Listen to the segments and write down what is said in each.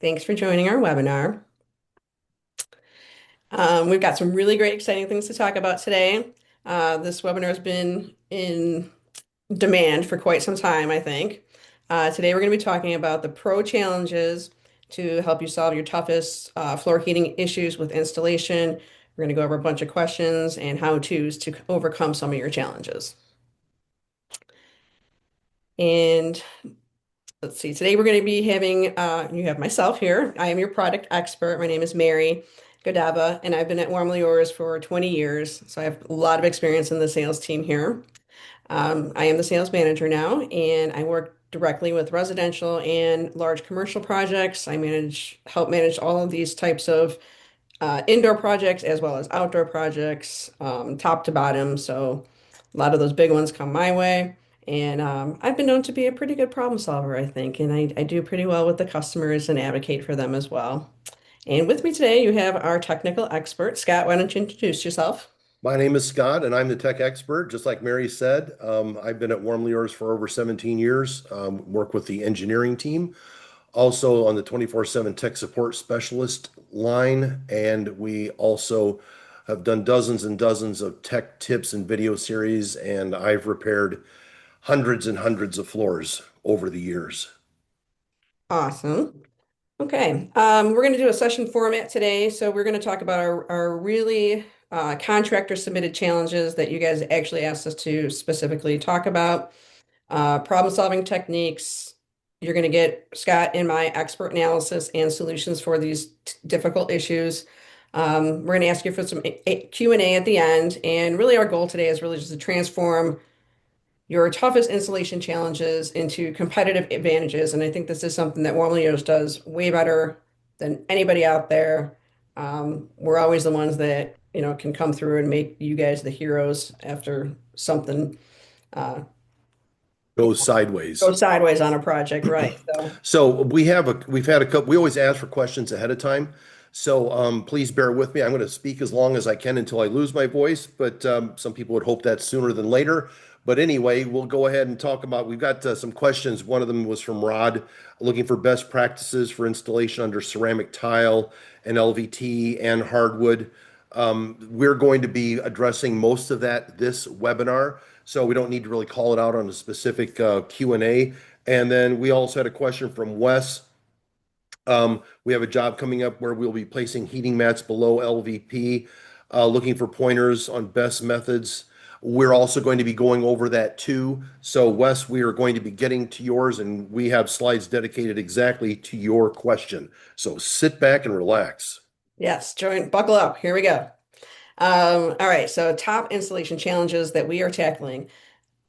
Thanks for joining our webinar. We've got some really great, exciting things to talk about today. This webinar has been in demand for quite some time, I think. Today, we're going to be talking about the pro challenges to help you solve your toughest floor heating issues with installation. We're going to go over a bunch of questions and how-tos to overcome some of your challenges. And let's see, today we're going to be having, you have myself here. I am your product expert. My name is Mary Godawa, and I've been at WarmlyYours for 20 years. So I have a lot of experience in the sales team here. I am the sales manager now, and I work directly with residential and large commercial projects. Help manage all of these types of indoor projects as well as outdoor projects, top to bottom. So a lot of those big ones come my way. And I've been known to be a pretty good problem solver, I think, and I do pretty well with the customers and advocate for them as well. And with me today, you have our technical expert. Scott, why don't you introduce yourself? My name is Scott, and I'm the tech expert. Just like Mary said, I've been at WarmlyYours for over 17 years, work with the engineering team, also on the 24/7 tech support specialist line, and we also have done dozens and dozens of tech tips and video series, and I've repaired hundreds and hundreds of floors over the years. Awesome. Okay, we're going to do a session format today. So we're going to talk about our really contractor submitted challenges that you guys actually asked us to specifically talk about. Problem solving techniques. You're going to get Scott and my expert analysis and solutions for these difficult issues. We're going to ask you for some Q&A at the end. And really our goal today is really just to transform your toughest installation challenges into competitive advantages. And I think this is something that WarmlyYours does way better than anybody out there. We're always the ones that, can come through and make you guys the heroes after something uh, Goes sideways. goes sideways on a project, right? So, So we've had a couple, we always ask for questions ahead of time. So please bear with me. I'm going to speak as long as I can until I lose my voice, but some people would hope that sooner than later. But anyway, we'll go ahead and talk about, we've got some questions. One of them was from Rod, looking for best practices for installation under ceramic tile and LVT and hardwood. We're going to be addressing most of that this webinar, so we don't need to really call it out on a specific Q&A. And then we also had a question from Wes. We have a job coming up where we'll be placing heating mats below LVP, looking for pointers on best methods. We're also going to be going over that too. So Wes, we are going to be getting to yours, and we have slides dedicated exactly to your question. So sit back and relax. yes, buckle up. Here we go. All right, so top installation challenges that we are tackling.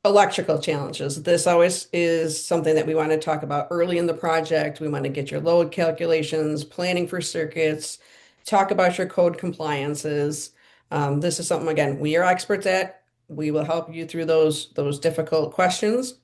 Electrical challenges. This always is something that we want to talk about early in the project. We want to get your load calculations, planning for circuits, talk about your code compliances. This is something, again, we are experts at. We will help you through those difficult questions.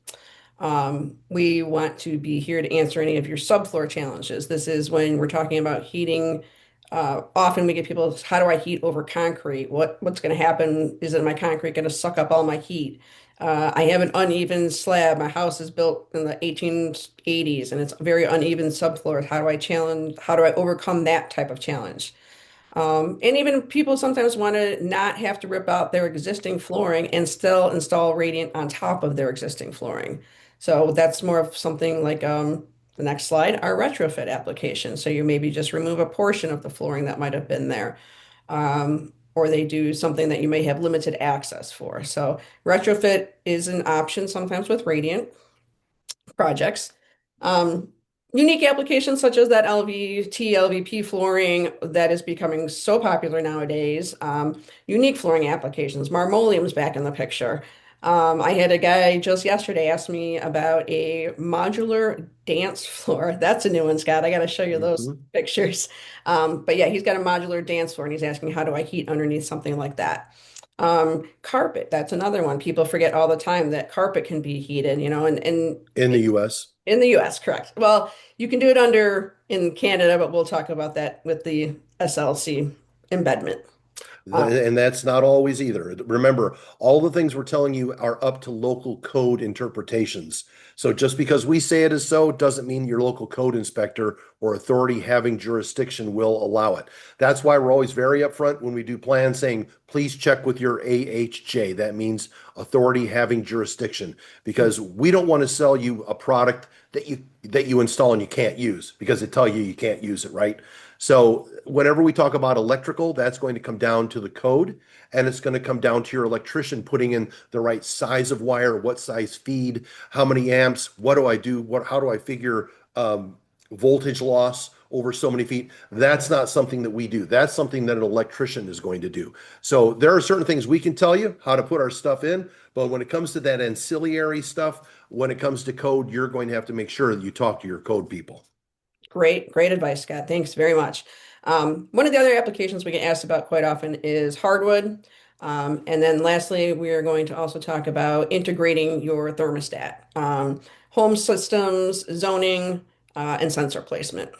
We want to be here to answer any of your subfloor challenges. This is when we're talking about heating. Often we get people, how do I heat over concrete? What's going to happen? Is it my concrete going to suck up all my heat? I have an uneven slab. My house is built in the 1880s and it's very uneven subfloor. How do I overcome that type of challenge? And even people sometimes want to not have to rip out their existing flooring and still install radiant on top of their existing flooring. So that's more of something like the next slide, our retrofit application. So you maybe just remove a portion of the flooring that might have been there. Or they do something that you may have limited access for. So retrofit is an option sometimes with radiant projects. Um, Unique applications such as that LVT, LVP flooring that is becoming so popular nowadays. Unique flooring applications. Marmoleum's back in the picture. I had a guy just yesterday ask me about a modular dance floor. That's a new one, Scott. I got to show you those Mhm. pictures. But yeah, he's got a modular dance floor and he's asking, how do I heat underneath something like that? Carpet, that's another one. People forget all the time that carpet can be heated, and In the US. in the US, correct. Well, you can do it under in Canada, but we'll talk about that with the SLC embedment. Uh, And that's not always either. Remember, all the things we're telling you are up to local code interpretations. So just because we say it is so doesn't mean your local code inspector or authority having jurisdiction will allow it. That's why we're always very upfront when we do plans saying, please check with your AHJ. That means authority having jurisdiction, because we don't want to sell you a product that you install and you can't use because they tell you you can't use it, right? So whenever we talk about electrical, that's going to come down to the code, and it's going to come down to your electrician putting in the right size of wire, what size feed, how many amps, what do I do, how do I figure voltage loss over so many feet. That's not something that we do. That's something that an electrician is going to do. So there are certain things we can tell you how to put our stuff in, but when it comes to that ancillary stuff, when it comes to code, you're going to have to make sure that you talk to your code people. Great, great advice, Scott. Thanks very much. One of the other applications we get asked about quite often is hardwood. And then lastly, we are going to also talk about integrating your thermostat, home systems, zoning, and sensor placement.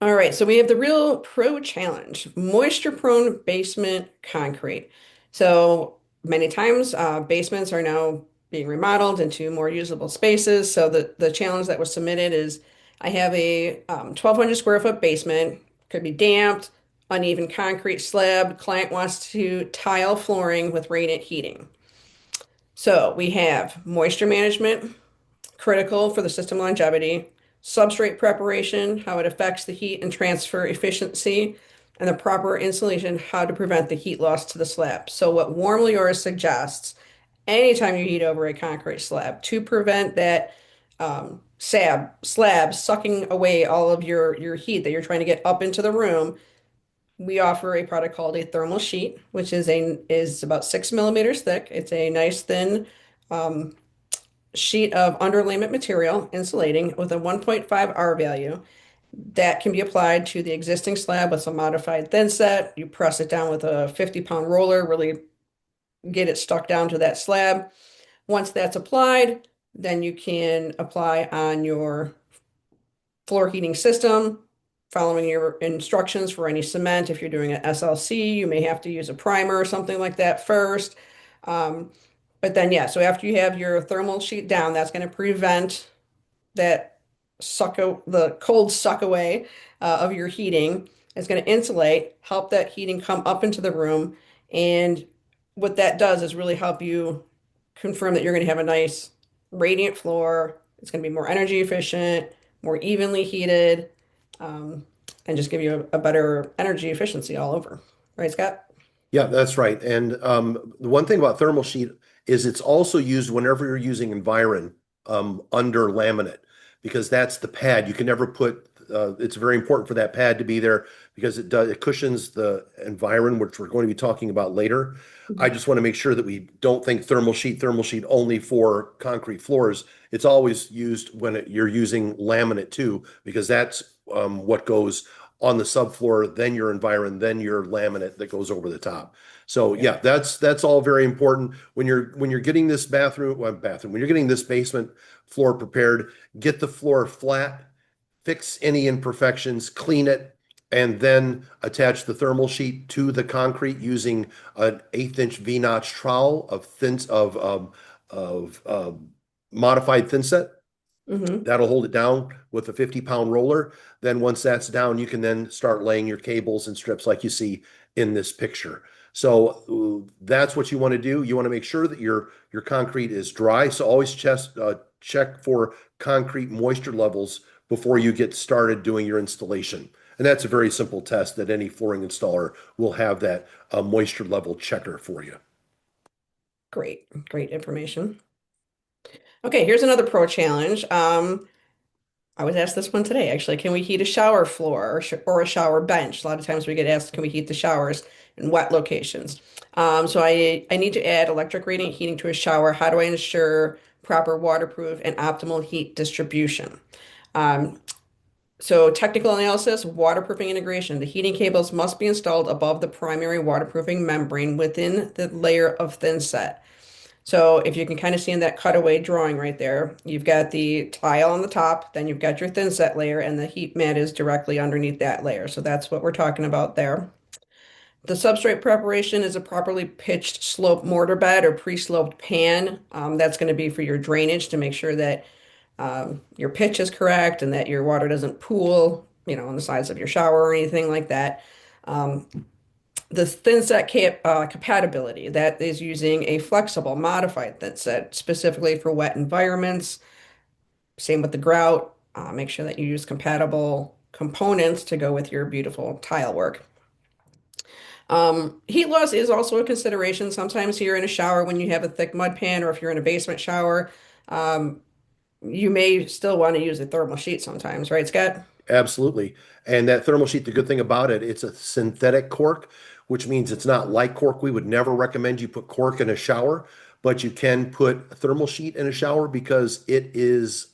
All right, so we have the real pro challenge, moisture-prone basement concrete. So many times, basements are now being remodeled into more usable spaces. So the challenge that was submitted is I have a 1,200 square foot basement, could be damped, uneven concrete slab. Client wants to tile flooring with radiant heating. So we have moisture management, critical for the system longevity, substrate preparation, how it affects the heat and transfer efficiency, and the proper insulation, how to prevent the heat loss to the slab. So what WarmlyYours suggests, anytime you heat over a concrete slab, to prevent that slab sucking away all of your heat that you're trying to get up into the room, we offer a product called a thermal sheet, which is about 6 millimeters thick. It's a nice thin um, sheet of underlayment material, insulating, with a 1.5 R value that can be applied to the existing slab with some modified thin set. You press it down with a 50-pound roller, really get it stuck down to that slab. Once that's applied, then you can apply on your floor heating system, following your instructions for any cement. If you're doing an SLC, you may have to use a primer or something like that first. Um, but then, yeah, so after you have your thermal sheet down, that's going to prevent that the cold suck away of your heating. It's going to insulate, help that heating come up into the room. And what that does is really help you confirm that you're going to have a nice radiant floor. It's going to be more energy efficient, more evenly heated, um, and just give you a better energy efficiency all over. Right, Scott? Yeah, that's right. And the one thing about thermal sheet is it's also used whenever you're using Environ under laminate, because that's the pad. You can never put, it's very important for that pad to be there because it cushions the Environ, which we're going to be talking about later. I just want to make sure that we don't think thermal sheet only for concrete floors. It's always used when you're using laminate too, because that's what goes on the subfloor, then your Environ, then your laminate that goes over the top. So Yeah. yeah, that's all very important when you're getting this when you're getting this basement floor prepared, get the floor flat, fix any imperfections, clean it, and then attach the thermal sheet to the concrete using an 1/8 inch V-notch trowel of modified thinset. Hmm. That'll hold it down with a 50-pound roller. Then once that's down, you can then start laying your cables and strips like you see in this picture. So that's what you want to do. You want to make sure that your concrete is dry. So always check for concrete moisture levels before you get started doing your installation. And that's a very simple test that any flooring installer will have that moisture level checker for you. Great, great information. Okay, here's another pro challenge. I was asked this one today, actually. Can we heat a shower floor or a shower bench? A lot of times we get asked, can we heat the showers in wet locations? So I need to add electric radiant heating to a shower. How do I ensure proper waterproof and optimal heat distribution? Um, so technical analysis, waterproofing integration. The heating cables must be installed above the primary waterproofing membrane within the layer of thin set. So if you can kind of see in that cutaway drawing right there, you've got the tile on the top, then you've got your thin set layer, and the heat mat is directly underneath that layer. So that's what we're talking about there. The substrate preparation is a properly pitched slope mortar bed or pre-sloped pan. That's going to be for your drainage to make sure that your pitch is correct and that your water doesn't pool, on the sides of your shower or anything like that. Um, the thin set compatibility, that is using a flexible, modified thin set specifically for wet environments. Same with the grout. Make sure that you use compatible components to go with your beautiful tile work. Heat loss is also a consideration. Sometimes you're in a shower when you have a thick mud pan, or if you're in a basement shower, um, you may still want to use a thermal sheet sometimes, right, Scott? Absolutely. And that thermal sheet, the good thing about it, it's a synthetic cork, which means it's not like cork. We would never recommend you put cork in a shower, but you can put a thermal sheet in a shower because it is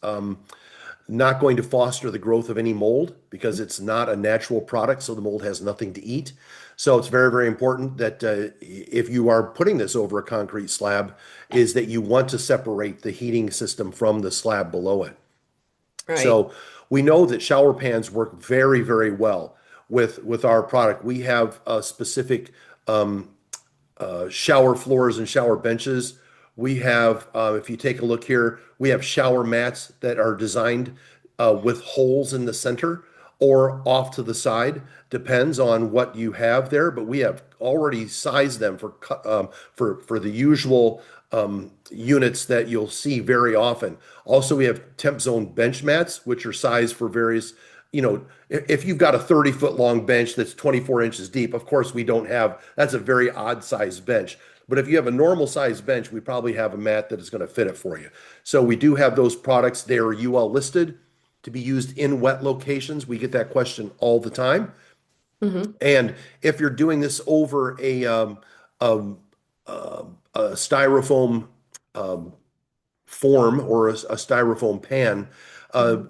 not going to foster the growth of any mold because it's not a natural product, so the mold has nothing to eat. So it's very, very important that if you are putting this over a concrete slab, is that you want to separate the heating system from the slab below it. Right. So we know that shower pans work very, very well with our product. We have specific shower floors and shower benches. We have, if you take a look here, we have shower mats that are designed with holes in the center or off to the side. Depends on what you have there, but we have already sized them for the usual units that you'll see very often. Also, we have TempZone bench mats, which are sized for various, if you've got a 30-foot long bench that's 24 inches deep, of course we don't have, that's a very odd sized bench. But if you have a normal sized bench, we probably have a mat that is going to fit it for you. So we do have those products. They are UL listed to be used in wet locations. We get that question all the time. Hmm. And if you're doing this over um, a styrofoam form or a styrofoam pan,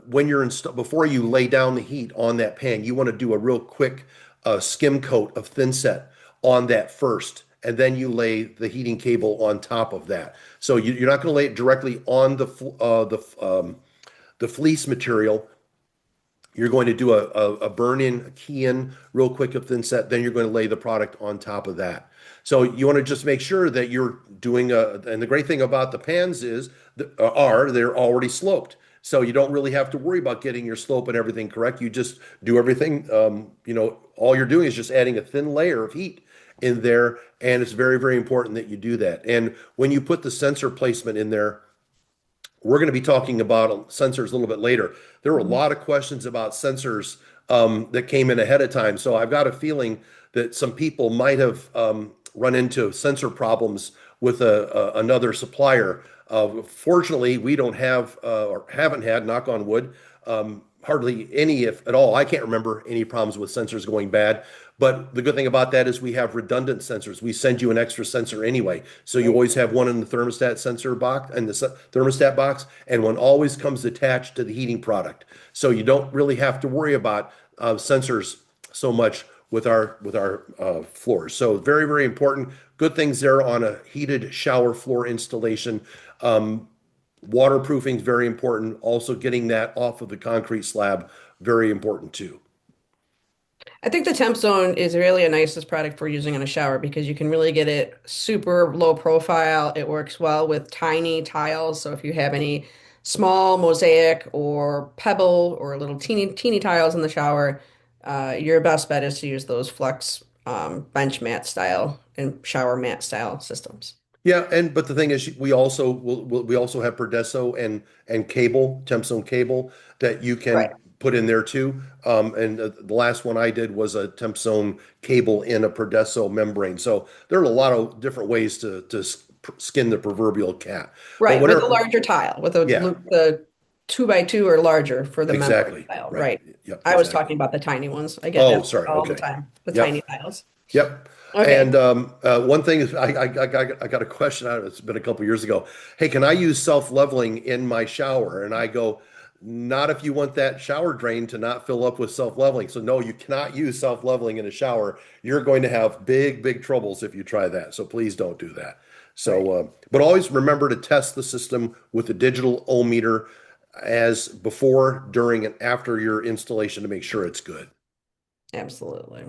when you're before you lay down the heat on that pan, you want to do a real quick skim coat of thin set on that first, and then you lay the heating cable on top of that. So you're not going to lay it directly on the fleece material. You're going to do a burn in, a key in real quick of thin set, then you're going to lay the product on top of that. So you want to just make sure that you're doing and the great thing about the pans is they're already sloped. So you don't really have to worry about getting your slope and everything correct. You just do everything, all you're doing is just adding a thin layer of heat in there. And it's very, very important that you do that. And when you put the sensor placement in there, we're going to be talking about sensors a little bit later. There were a lot of questions about sensors that came in ahead of time. So I've got a feeling that some people might have run into sensor problems with another supplier. Fortunately, we don't have or haven't had, knock on wood, hardly any, if at all. I can't remember any problems with sensors going bad. But the good thing about that is we have redundant sensors. We send you an extra sensor anyway. So you Right. always have one in the thermostat sensor box and the thermostat box, and one always comes attached to the heating product. So you don't really have to worry about sensors so much with our floors. So very, very important. Good things there on a heated shower floor installation. Waterproofing is very important. Also getting that off of the concrete slab, very important too. I think the temp zone is really a nicest product for using in a shower because you can really get it super low profile. It works well with tiny tiles. So if you have any small mosaic or pebble or little teeny tiles in the shower, your best bet is to use those flex bench mat style and shower mat style systems. Yeah, but the thing is, we also have Perdesso and cable, TempZone cable that you Right. can put in there too. And the last one I did was a TempZone cable in a Perdesso membrane. So there are a lot of different ways to skin the proverbial cat. But Right, with a whatever, larger tile, with yeah, the 2 by 2 or larger for the membrane exactly, tile. right. Right. Yep, I was exactly. talking about the tiny ones. I get Oh, that sorry. all the Okay. time, the tiny Yep. tiles. Yep. Okay. And one thing is, I got a question out of it. It's been a couple years ago. Hey, can I use self-leveling in my shower? And I go, not if you want that shower drain to not fill up with self-leveling. So no, you cannot use self-leveling in a shower. You're going to have big, big troubles if you try that. So please don't do that. Right. So, but always remember to test the system with the digital ohm meter as before, during, and after your installation to make sure it's good. Absolutely.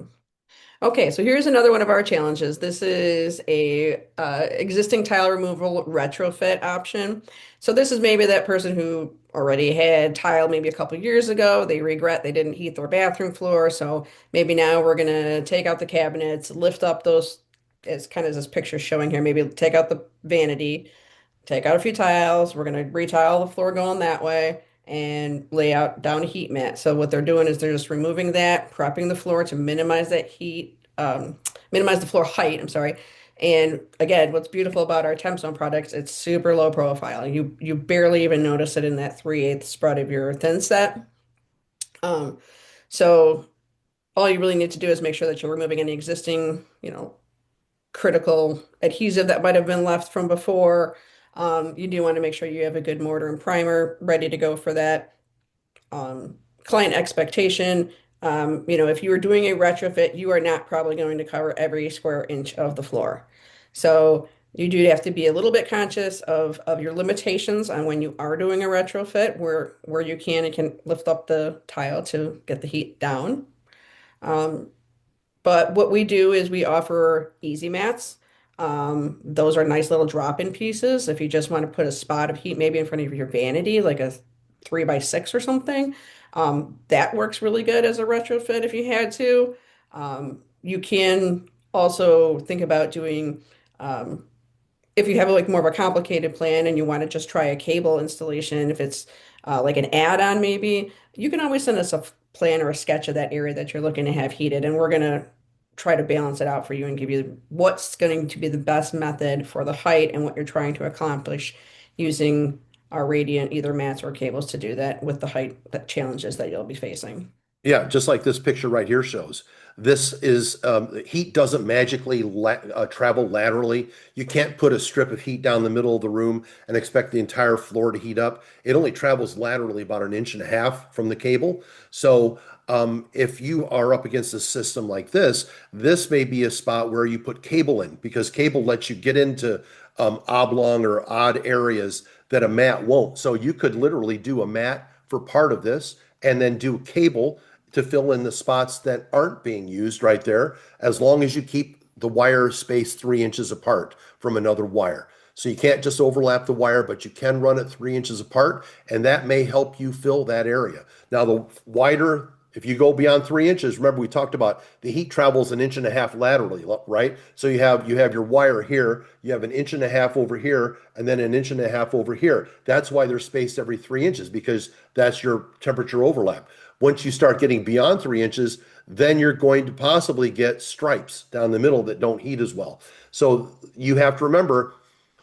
Okay, so here's another one of our challenges. This is a existing tile removal retrofit option. So this is maybe that person who already had tile maybe a couple years ago. They regret they didn't heat their bathroom floor. So maybe now we're gonna take out the cabinets, lift up those, as kind of this picture showing here, maybe take out the vanity, take out a few tiles. We're going to retile the floor going that way and lay out down a heat mat. So what they're doing is they're just removing that, prepping the floor to minimize that heat, minimize the floor height, I'm sorry. And again, what's beautiful about our TempZone products, it's super low profile. You barely even notice it in that 3/8 spread of your thin set. Um, so all you really need to do is make sure that you're removing any existing, critical adhesive that might have been left from before. You do want to make sure you have a good mortar and primer ready to go for that. Client expectation. If you are doing a retrofit, you are not probably going to cover every square inch of the floor. So you do have to be a little bit conscious of your limitations on when you are doing a retrofit, where you can and can lift up the tile to get the heat down. Um, but what we do is we offer easy mats. Those are nice little drop-in pieces. If you just want to put a spot of heat maybe in front of your vanity, like a 3x6 or something, that works really good as a retrofit if you had to. You can also think about doing if you have like more of a complicated plan and you want to just try a cable installation, if it's like an add-on maybe, you can always send us a plan or a sketch of that area that you're looking to have heated, and we're going to try to balance it out for you and give you what's going to be the best method for the height and what you're trying to accomplish using our radiant either mats or cables to do that with the height that challenges that you'll be facing. Yeah, just like this picture right here shows. This is heat doesn't magically travel laterally. You can't put a strip of heat down the middle of the room and expect the entire floor to heat up. It only travels laterally about an inch and a half from the cable. So if you are up against a system like this may be a spot where you put cable in because cable lets you get into oblong or odd areas that a mat won't. So you could literally do a mat for part of this and then do cable to fill in the spots that aren't being used right there, as long as you keep the wire space 3 inches apart from another wire. So you can't just overlap the wire, but you can run it 3 inches apart, and that may help you fill that area. Now, the wider, if you go beyond 3 inches, remember we talked about the heat travels an inch and a half laterally, right? So you have your wire here, you have an inch and a half over here, and then an inch and a half over here. That's why they're spaced every 3 inches because that's your temperature overlap. Once you start getting beyond 3 inches, then you're going to possibly get stripes down the middle that don't heat as well. So you have to remember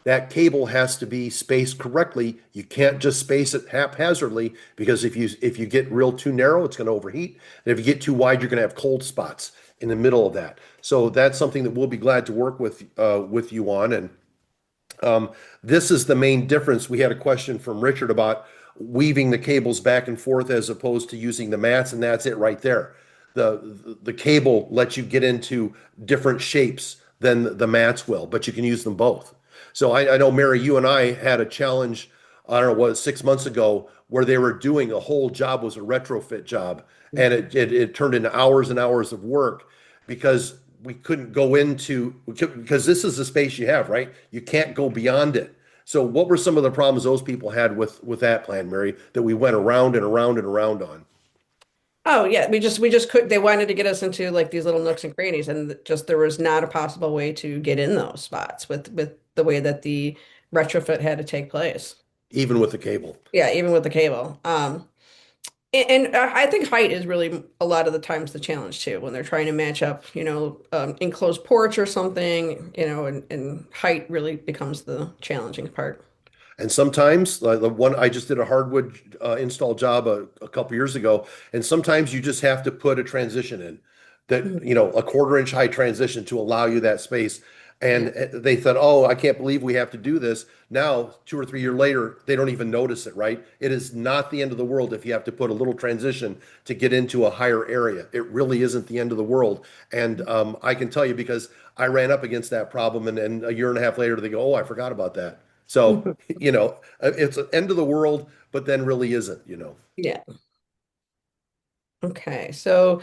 that cable has to be spaced correctly. You can't just space it haphazardly because if you get real too narrow, it's going to overheat. And if you get too wide, you're going to have cold spots in the middle of that. So that's something that we'll be glad to work with you on. And this is the main difference. We had a question from Richard about weaving the cables back and forth as opposed to using the mats, and that's it right there. The cable lets you get into different shapes than the mats will, but you can use them both. So I know, Mary, you and I had a challenge, I don't know, what, 6 months ago, where they were doing a whole job was a retrofit job, and it turned into hours and hours of work because we couldn't go into because this is the space you have, right? You can't go beyond it. So what were some of the problems those people had with that plan, Mary, that we went around and around and around on? Oh yeah, we just could they wanted to get us into like these little nooks and crannies and just there was not a possible way to get in those spots with the way that the retrofit had to take place. Even with the cable. Yeah, even with the cable. And I think height is really a lot of the times the challenge too when they're trying to match up, enclosed porch or something, and height really becomes the challenging part. And sometimes, like the one I just did a hardwood install job a couple years ago, and sometimes you just have to put a transition in that, Mhm. a 1/4 inch high transition to allow you that space. And Yeah. they thought, oh, I can't believe we have to do this. Now, 2 or 3 years later, they don't even notice it, right? It is not the end of the world if you have to put a little transition to get into a higher area. It really isn't the end of the world. And I can tell you because I ran up against that problem, and a year and a half later, they go, oh, I forgot about that. So, it's the end of the world, but then really isn't. Yeah. Okay. So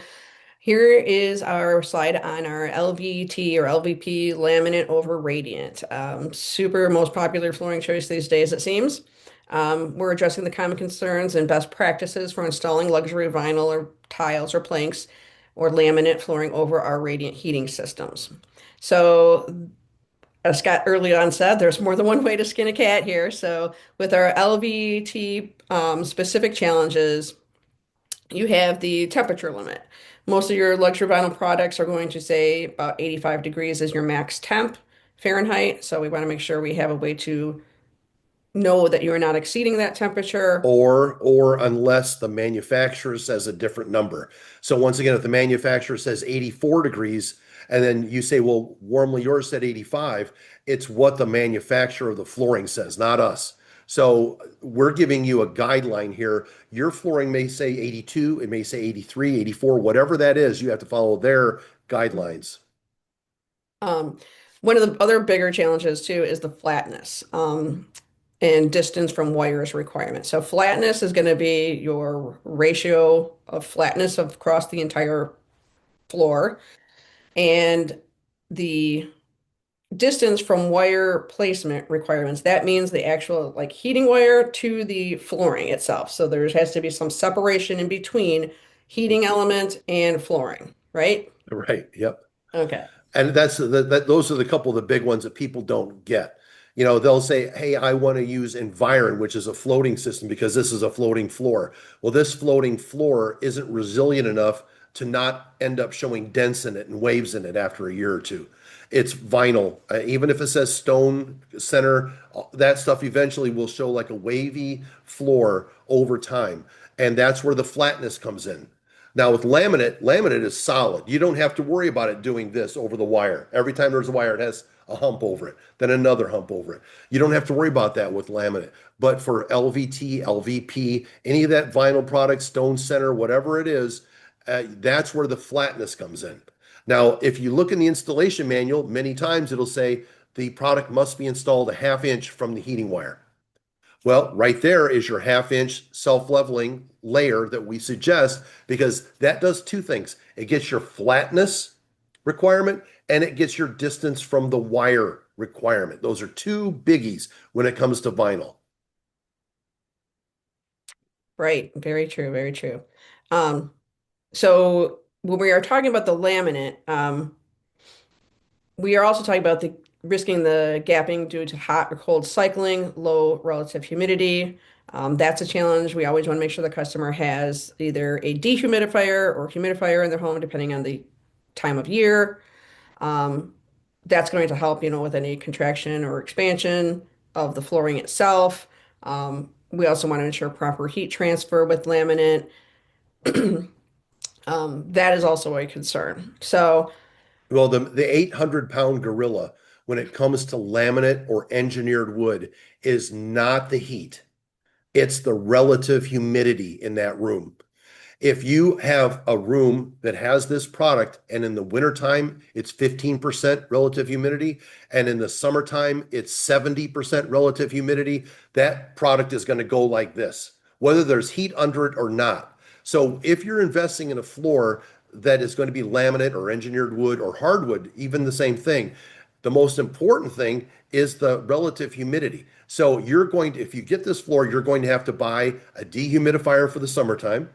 Here is our slide on our LVT or LVP laminate over radiant. Super most popular flooring choice these days, it seems. We're addressing the common concerns and best practices for installing luxury vinyl or tiles or planks or laminate flooring over our radiant heating systems. So, as Scott early on said, there's more than one way to skin a cat here. So, with our LVT specific challenges, you have the temperature limit. Most of your luxury vinyl products are going to say about 85 degrees is your max temp Fahrenheit. So we want to make sure we have a way to know that you're not exceeding that temperature. Or unless the manufacturer says a different number. So once again, if the manufacturer says 84 degrees, and then you say, well, warmly yours said 85, it's what the manufacturer of the flooring says, not us. So we're giving you a guideline here. Your flooring may say 82, it may say 83, 84, whatever that is, you have to follow their guidelines. Um, One of the other bigger challenges too is the flatness and distance from wires requirement. So flatness is going to be your ratio of flatness across the entire floor, and the distance from wire placement requirements. That means the actual like heating wire to the flooring itself. So there has to be some separation in between heating element and flooring, right? Right. Yep. Okay. And those are the couple of the big ones that people don't get. They'll say, "Hey, I want to use Environ, which is a floating system because this is a floating floor." Well, this floating floor isn't resilient enough to not end up showing dents in it and waves in it after a year or two. It's vinyl. Even if it says stone center, that stuff eventually will show like a wavy floor over time. And that's where the flatness comes in. Now with laminate, laminate is solid. You don't have to worry about it doing this over the wire. Every time there's a wire, it has a hump over it, then another hump over it. You don't have to worry about that with laminate. But for LVT, LVP, any of that vinyl product, stone center, whatever it is, that's where the flatness comes in. Now, if you look in the installation manual, many times it'll say the product must be installed a half inch from the heating wire. Well, right there is your half-inch self-leveling layer that we suggest because that does two things. It gets your flatness requirement and it gets your distance from the wire requirement. Those are two biggies when it comes to vinyl. Right. Very true. Very true. Um, so when we are talking about the laminate, we are also talking about the risking the gapping due to hot or cold cycling, low relative humidity. That's a challenge. We always want to make sure the customer has either a dehumidifier or humidifier in their home, depending on the time of year. Um, that's going to help, with any contraction or expansion of the flooring itself. We also want to ensure proper heat transfer with laminate. That is also a concern. So, Well, the 800-pound gorilla when it comes to laminate or engineered wood is not the heat. It's the relative humidity in that room. If you have a room that has this product and in the wintertime it's 15% relative humidity and in the summertime it's 70% relative humidity, that product is going to go like this, whether there's heat under it or not. So if you're investing in a floor that is going to be laminate or engineered wood or hardwood, even the same thing, the most important thing is the relative humidity. So if you get this floor, you're going to have to buy a dehumidifier for the summertime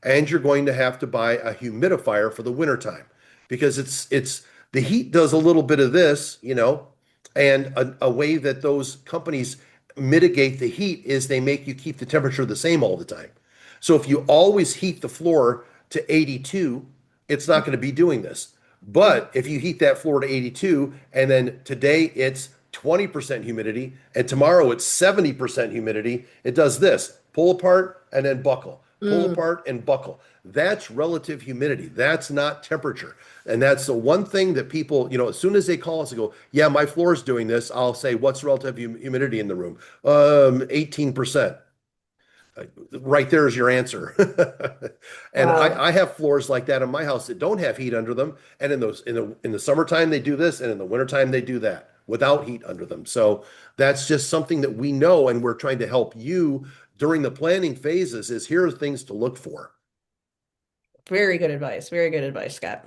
and you're going to have to buy a humidifier for the wintertime because it's the heat does a little bit of this, and a way that those companies mitigate the heat is they make you keep the temperature the same all the time. So if you always heat the floor to 82, it's not going to be doing this. But if you heat that floor to 82 and then today it's 20% humidity and tomorrow it's 70% humidity, it does this: pull apart and then buckle, pull mm, apart and buckle. That's relative humidity. That's not temperature. And that's the one thing that people, as soon as they call us and go, yeah, my floor is doing this, I'll say, what's relative humidity in the room? 18%. Right there is your answer. And wow. I have floors like that in my house that don't have heat under them. And in the summertime they do this, and in the wintertime they do that without heat under them. So that's just something that we know, and we're trying to help you during the planning phases. Is here are things to look for. Very good advice. Very good advice, Scott.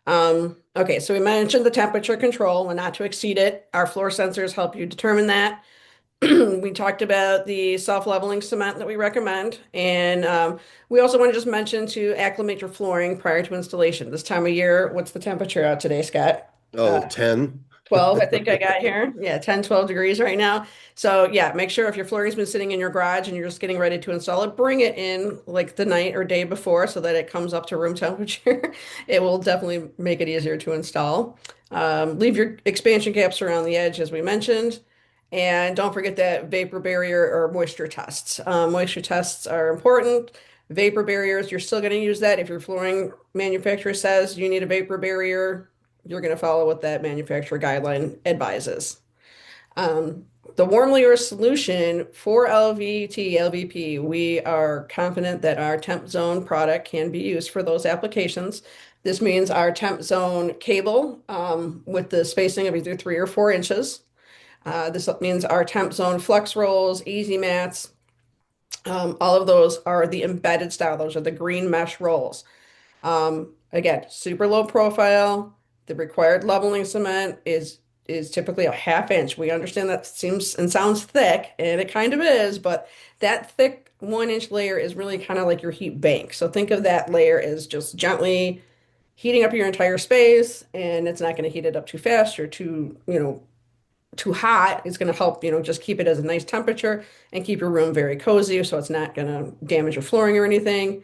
Okay, so we mentioned the temperature control and not to exceed it. Our floor sensors help you determine that. We talked about the self-leveling cement that we recommend. And we also want to just mention to acclimate your flooring prior to installation. This time of year, what's the temperature out today, Scott? Oh, 10. 12, I think I got here. Yeah, 10, 12 degrees right now. So yeah, make sure if your flooring's been sitting in your garage and you're just getting ready to install it, bring it in like the night or day before so that it comes up to room temperature. It will definitely make it easier to install. Leave your expansion caps around the edge, as we mentioned. And don't forget that vapor barrier or moisture tests. Moisture tests are important. Vapor barriers, you're still going to use that if your flooring manufacturer says you need a vapor barrier, you're going to follow what that manufacturer guideline advises. The WarmlyYours solution for LVT, LVP, we are confident that our TempZone product can be used for those applications. This means our TempZone cable with the spacing of either 3 or 4 inches. This means our TempZone flex rolls, easy mats, all of those are the embedded style. Those are the green mesh rolls. Again, super low profile. The required leveling cement is typically a half inch. We understand that seems and sounds thick, and it kind of is, but that thick 1 inch layer is really kind of like your heat bank. So think of that layer as just gently heating up your entire space, and it's not going to heat it up too fast or too hot. It's going to help, just keep it as a nice temperature and keep your room very cozy so it's not going to damage your flooring or anything.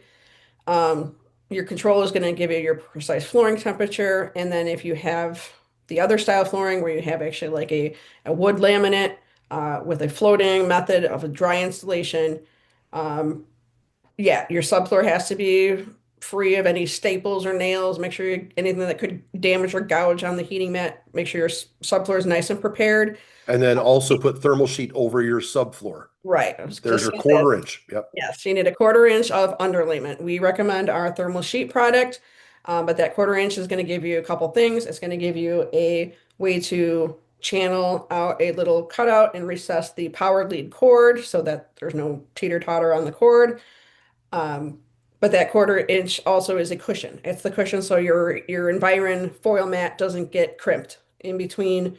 Your control is going to give you your precise flooring temperature. And then if you have the other style flooring where you have actually like a wood laminate with a floating method of a dry installation, yeah, your subfloor has to be free of any staples or nails. Make sure anything that could damage or gouge on the heating mat, make sure your subfloor is nice and prepared. And then also put thermal sheet over your subfloor. Right. I was There's just your gonna say, 1/4 inch. Yep. yes, you need a 1/4 inch of underlayment. We recommend our thermal sheet product, but that 1/4 inch is going to give you a couple things. It's going to give you a way to channel out a little cutout and recess the power lead cord so that there's no teeter-totter on the cord. Um, but that 1/4 inch also is a cushion. It's the cushion so your Environ foil mat doesn't get crimped in between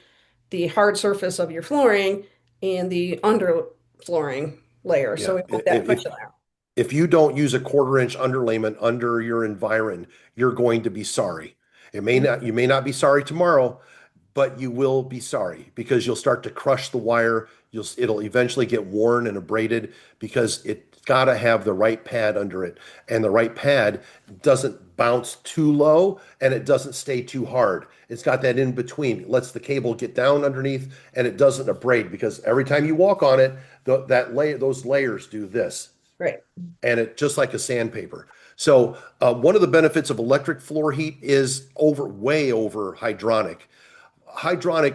the hard surface of your flooring and the under flooring layer. So Yeah. we want that cushion there. If you don't use a 1/4 inch underlayment under your Environ, you're going to be sorry. You may not be sorry tomorrow, but you will be sorry because you'll start to crush the wire. It'll eventually get worn and abraded because it's got to have the right pad under it. And the right pad doesn't bounce too low and it doesn't stay too hard. It's got that in between. It lets the cable get down underneath and it doesn't abrade because every time you walk on it, those layers do this Right. and it just like a sandpaper. So one of the benefits of electric floor heat is way over hydronic.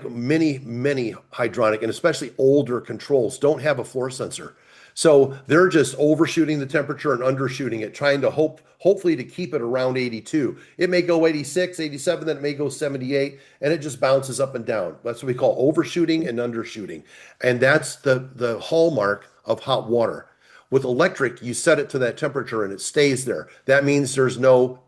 Many hydronic, and especially older controls don't have a floor sensor. So they're just overshooting the temperature and undershooting it, trying to hopefully to keep it around 82. It may go 86, 87, then it may go 78, and it just bounces up and down. That's what we call overshooting and undershooting. And that's the hallmark of hot water. With electric, you set it to that temperature and it stays there. That means there's no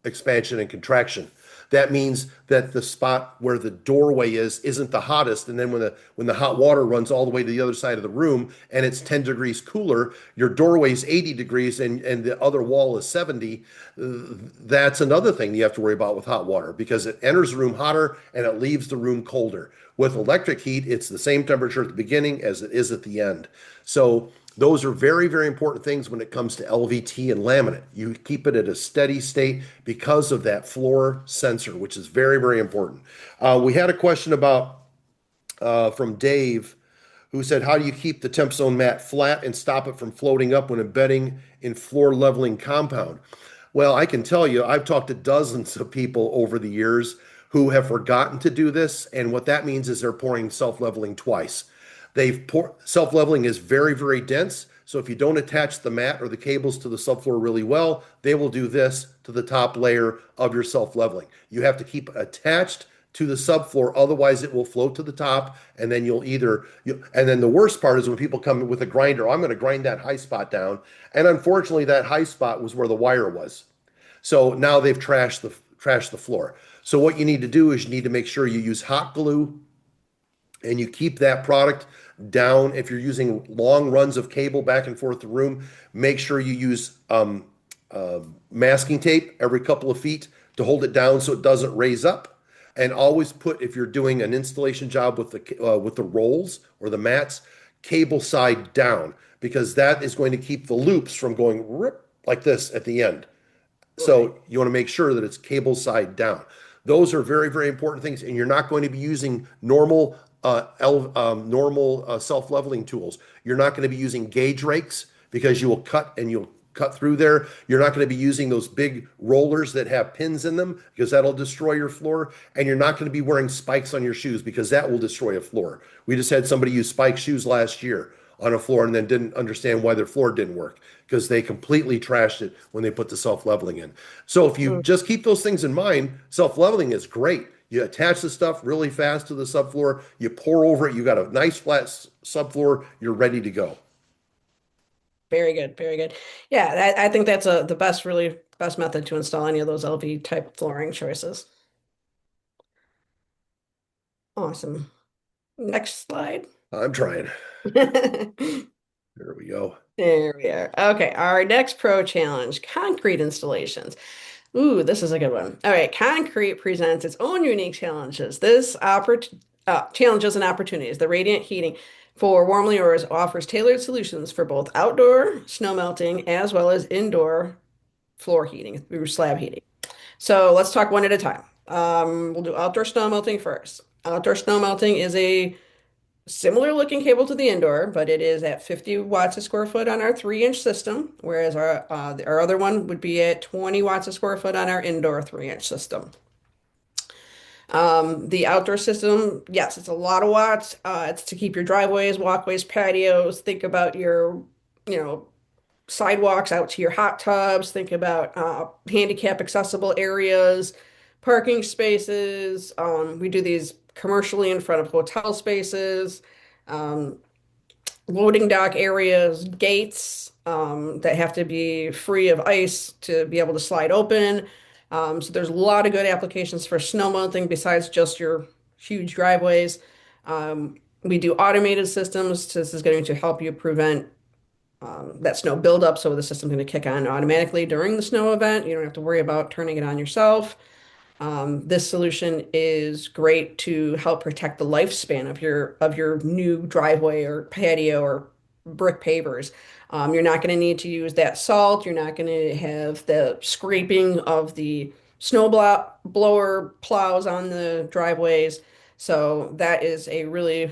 expansion and contraction. That means that the spot where the doorway isn't the hottest, and then when the hot water runs all the way to the other side of the room and it's 10 degrees cooler, your doorway is 80 degrees and the other wall is 70. That's another thing you have to worry about with hot water because it enters the room hotter and it leaves the room colder. With electric heat, it's the same temperature at the beginning as it is at the end. So those are very, very important things when it comes to LVT and laminate. You keep it at a steady state because of that floor sensor, which is very, very important. We had a question about from Dave, who said, how do you keep the TempZone mat flat and stop it from floating up when embedding in floor leveling compound? Well, I can tell you, I've talked to dozens of people over the years who have forgotten to do this, and what that means is they're pouring self-leveling twice. Self-leveling is very, very dense. So if you don't attach the mat or the cables to the subfloor really well, they will do this to the top layer of your self-leveling. You have to keep it attached to the subfloor, otherwise it will float to the top, and then and then the worst part is when people come with a grinder, I'm going to grind that high spot down, and unfortunately that high spot was where the wire was. So now they've trashed the floor. So what you need to do is you need to make sure you use hot glue and you keep that product down. If you're using long runs of cable back and forth the room, make sure you use masking tape every couple of feet to hold it down so it doesn't raise up. And always put, if you're doing an installation job with the rolls or the mats, cable side down because that is going to keep the loops from going rip like this at the end. Right. So you want to make sure that it's cable side down. Those are very, very important things, and you're not going to be using normal self-leveling tools. You're not going to be using gauge rakes because you'll cut through there. You're not going to be using those big rollers that have pins in them because that'll destroy your floor. And you're not going to be wearing spikes on your shoes because that will destroy a floor. We just had somebody use spike shoes last year on a floor and then didn't understand why their floor didn't work because they completely trashed it when they put the self-leveling in. So if you Mm. just keep those things in mind, self-leveling is great. You attach the stuff really fast to the subfloor, you pour over it, you got a nice flat subfloor, you're ready to go. Very good, very good. Yeah, I think that's the best, really best method to install any of those LV type flooring choices. Awesome. Next slide. I'm trying. There There we go. we are. Okay, our next pro challenge, concrete installations. Ooh, this is a good one. All right, concrete presents its own unique challenges. Challenges and opportunities. The radiant heating for Warmly Yours offers tailored solutions for both outdoor snow melting as well as indoor floor heating through slab heating. So let's talk one at a time. We'll do outdoor snow melting first. Outdoor snow melting is a similar looking cable to the indoor, but it is at 50 watts a square foot on our 3-inch system, whereas our other one would be at 20 watts a square foot on our indoor 3-inch system. The outdoor system, yes, it's a lot of watts. It's to keep your driveways, walkways, patios. Think about your, you know, sidewalks out to your hot tubs. Think about handicap accessible areas, parking spaces. We do these commercially in front of hotel spaces, um, loading dock areas, gates that have to be free of ice to be able to slide open. So there's a lot of good applications for snow melting besides just your huge driveways. We do automated systems. This is going to help you prevent that snow buildup. So the system's going to kick on automatically during the snow event. You don't have to worry about turning it on yourself. This solution is great to help protect the lifespan of your new driveway or patio or brick pavers. You're not going to need to use that salt. You're not going to have the scraping of the blower plows on the driveways. So that is a really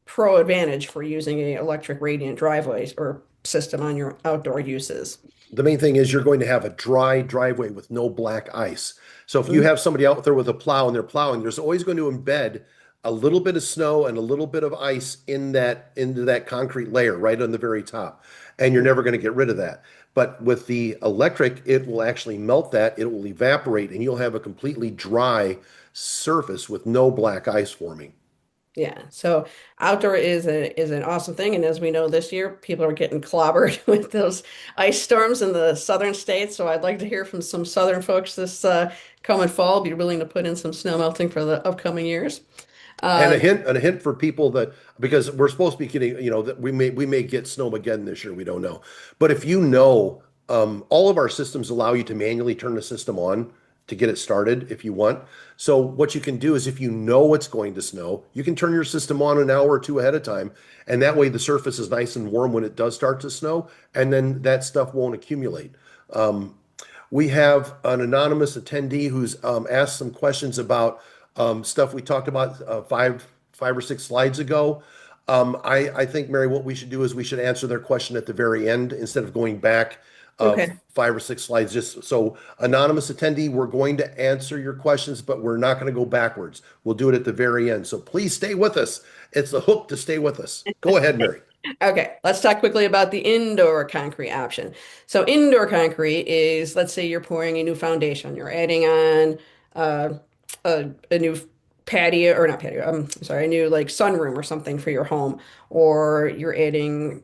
pro advantage for using a electric radiant driveway or system on your outdoor uses. The main thing is you're going to have a dry driveway with no black ice. So if you Mhm. have somebody out there with a plow and they're plowing, there's always going to embed a little bit of snow and a little bit of ice into that concrete layer right on the very top. And you're never going to get rid of that. But with the electric, it will actually melt that, it will evaporate, and you'll have a completely dry surface with no black ice forming. Yeah, so outdoor is an awesome thing, and as we know this year, people are getting clobbered with those ice storms in the southern states. So I'd like to hear from some southern folks this coming fall. Be willing to put in some snow melting for the upcoming years. And Uh, a hint for people that because we're supposed to be getting, that we may get snow again this year, we don't know. But if you know, all of our systems allow you to manually turn the system on to get it started if you want. So what you can do is if you know it's going to snow, you can turn your system on an hour or two ahead of time, and that way the surface is nice and warm when it does start to snow, and then that stuff won't accumulate. We have an anonymous attendee who's asked some questions about stuff we talked about five or six slides ago. I think, Mary, what we should do is we should answer their question at the very end instead of going back okay. 5 or 6 slides. Just so, anonymous attendee, we're going to answer your questions, but we're not going to go backwards. We'll do it at the very end. So please stay with us. It's the hook to stay with us. Go ahead, Mary. Okay, let's talk quickly about the indoor concrete option. So indoor concrete is, let's say you're pouring a new foundation, you're adding on uh, a new patio or not patio, I'm sorry, a new like sunroom or something for your home, or you're adding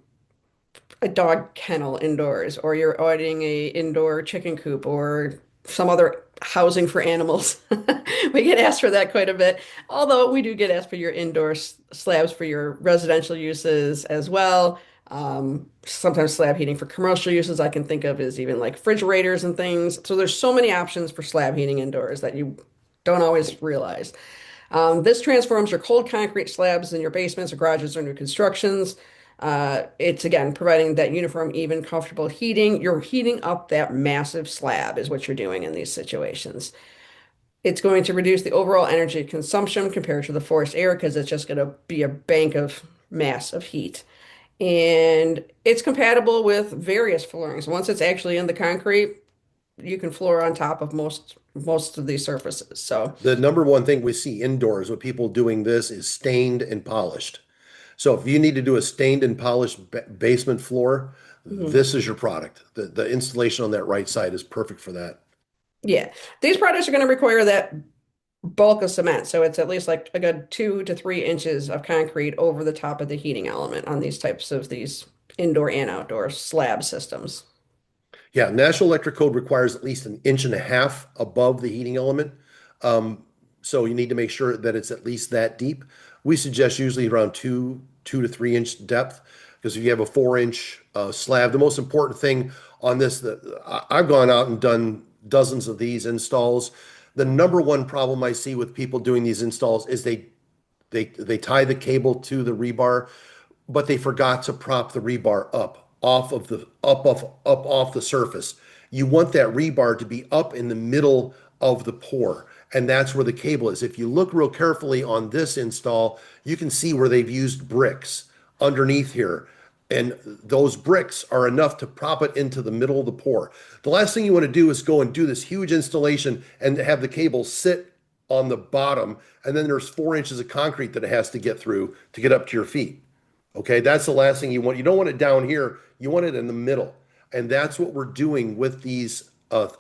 a dog kennel indoors, or you're adding a indoor chicken coop or some other housing for animals. We get asked for that quite a bit. Although we do get asked for your indoor slabs for your residential uses as well. Sometimes slab heating for commercial uses I can think of is even like refrigerators and things. So there's so many options for slab heating indoors that you don't always realize. This transforms your cold concrete slabs in your basements or garages or new constructions. It's again providing that uniform, even, comfortable heating. You're heating up that massive slab, is what you're doing in these situations. It's going to reduce the overall energy consumption compared to the forced air because it's just going to be a bank of mass of heat. And it's compatible with various floorings. Once it's actually in the concrete, you can floor on top of most of these surfaces. So, The number one thing we see indoors with people doing this is stained and polished. So if you need to do a stained and polished basement floor, mhm. this is your product. The installation on that right side is perfect for that. Yeah, these products are going to require that bulk of cement. So it's at least like a good 2 to 3 inches of concrete over the top of the heating element on these types of these indoor and outdoor slab systems. Yeah, National Electric Code requires at least an inch and a half above the heating element. Um, so you need to make sure that it's at least that deep. We suggest usually around 2 to 3 inch depth, because if you have a 4 inch slab, the most important thing on this, that I've gone out and done dozens of these installs. The number one problem I see with people doing these installs is they tie the cable to the rebar, but they forgot to prop the rebar up off of the up off the surface. You want that rebar to be up in the middle of the pour, and that's where the cable is. If you look real carefully on this install, you can see where they've used bricks underneath here. And those bricks are enough to prop it into the middle of the pour. The last thing you want to do is go and do this huge installation and have the cable sit on the bottom, and then there's 4 inches of concrete that it has to get through to get up to your feet. Okay, that's the last thing you want. You don't want it down here. You want it in the middle. And that's what we're doing with these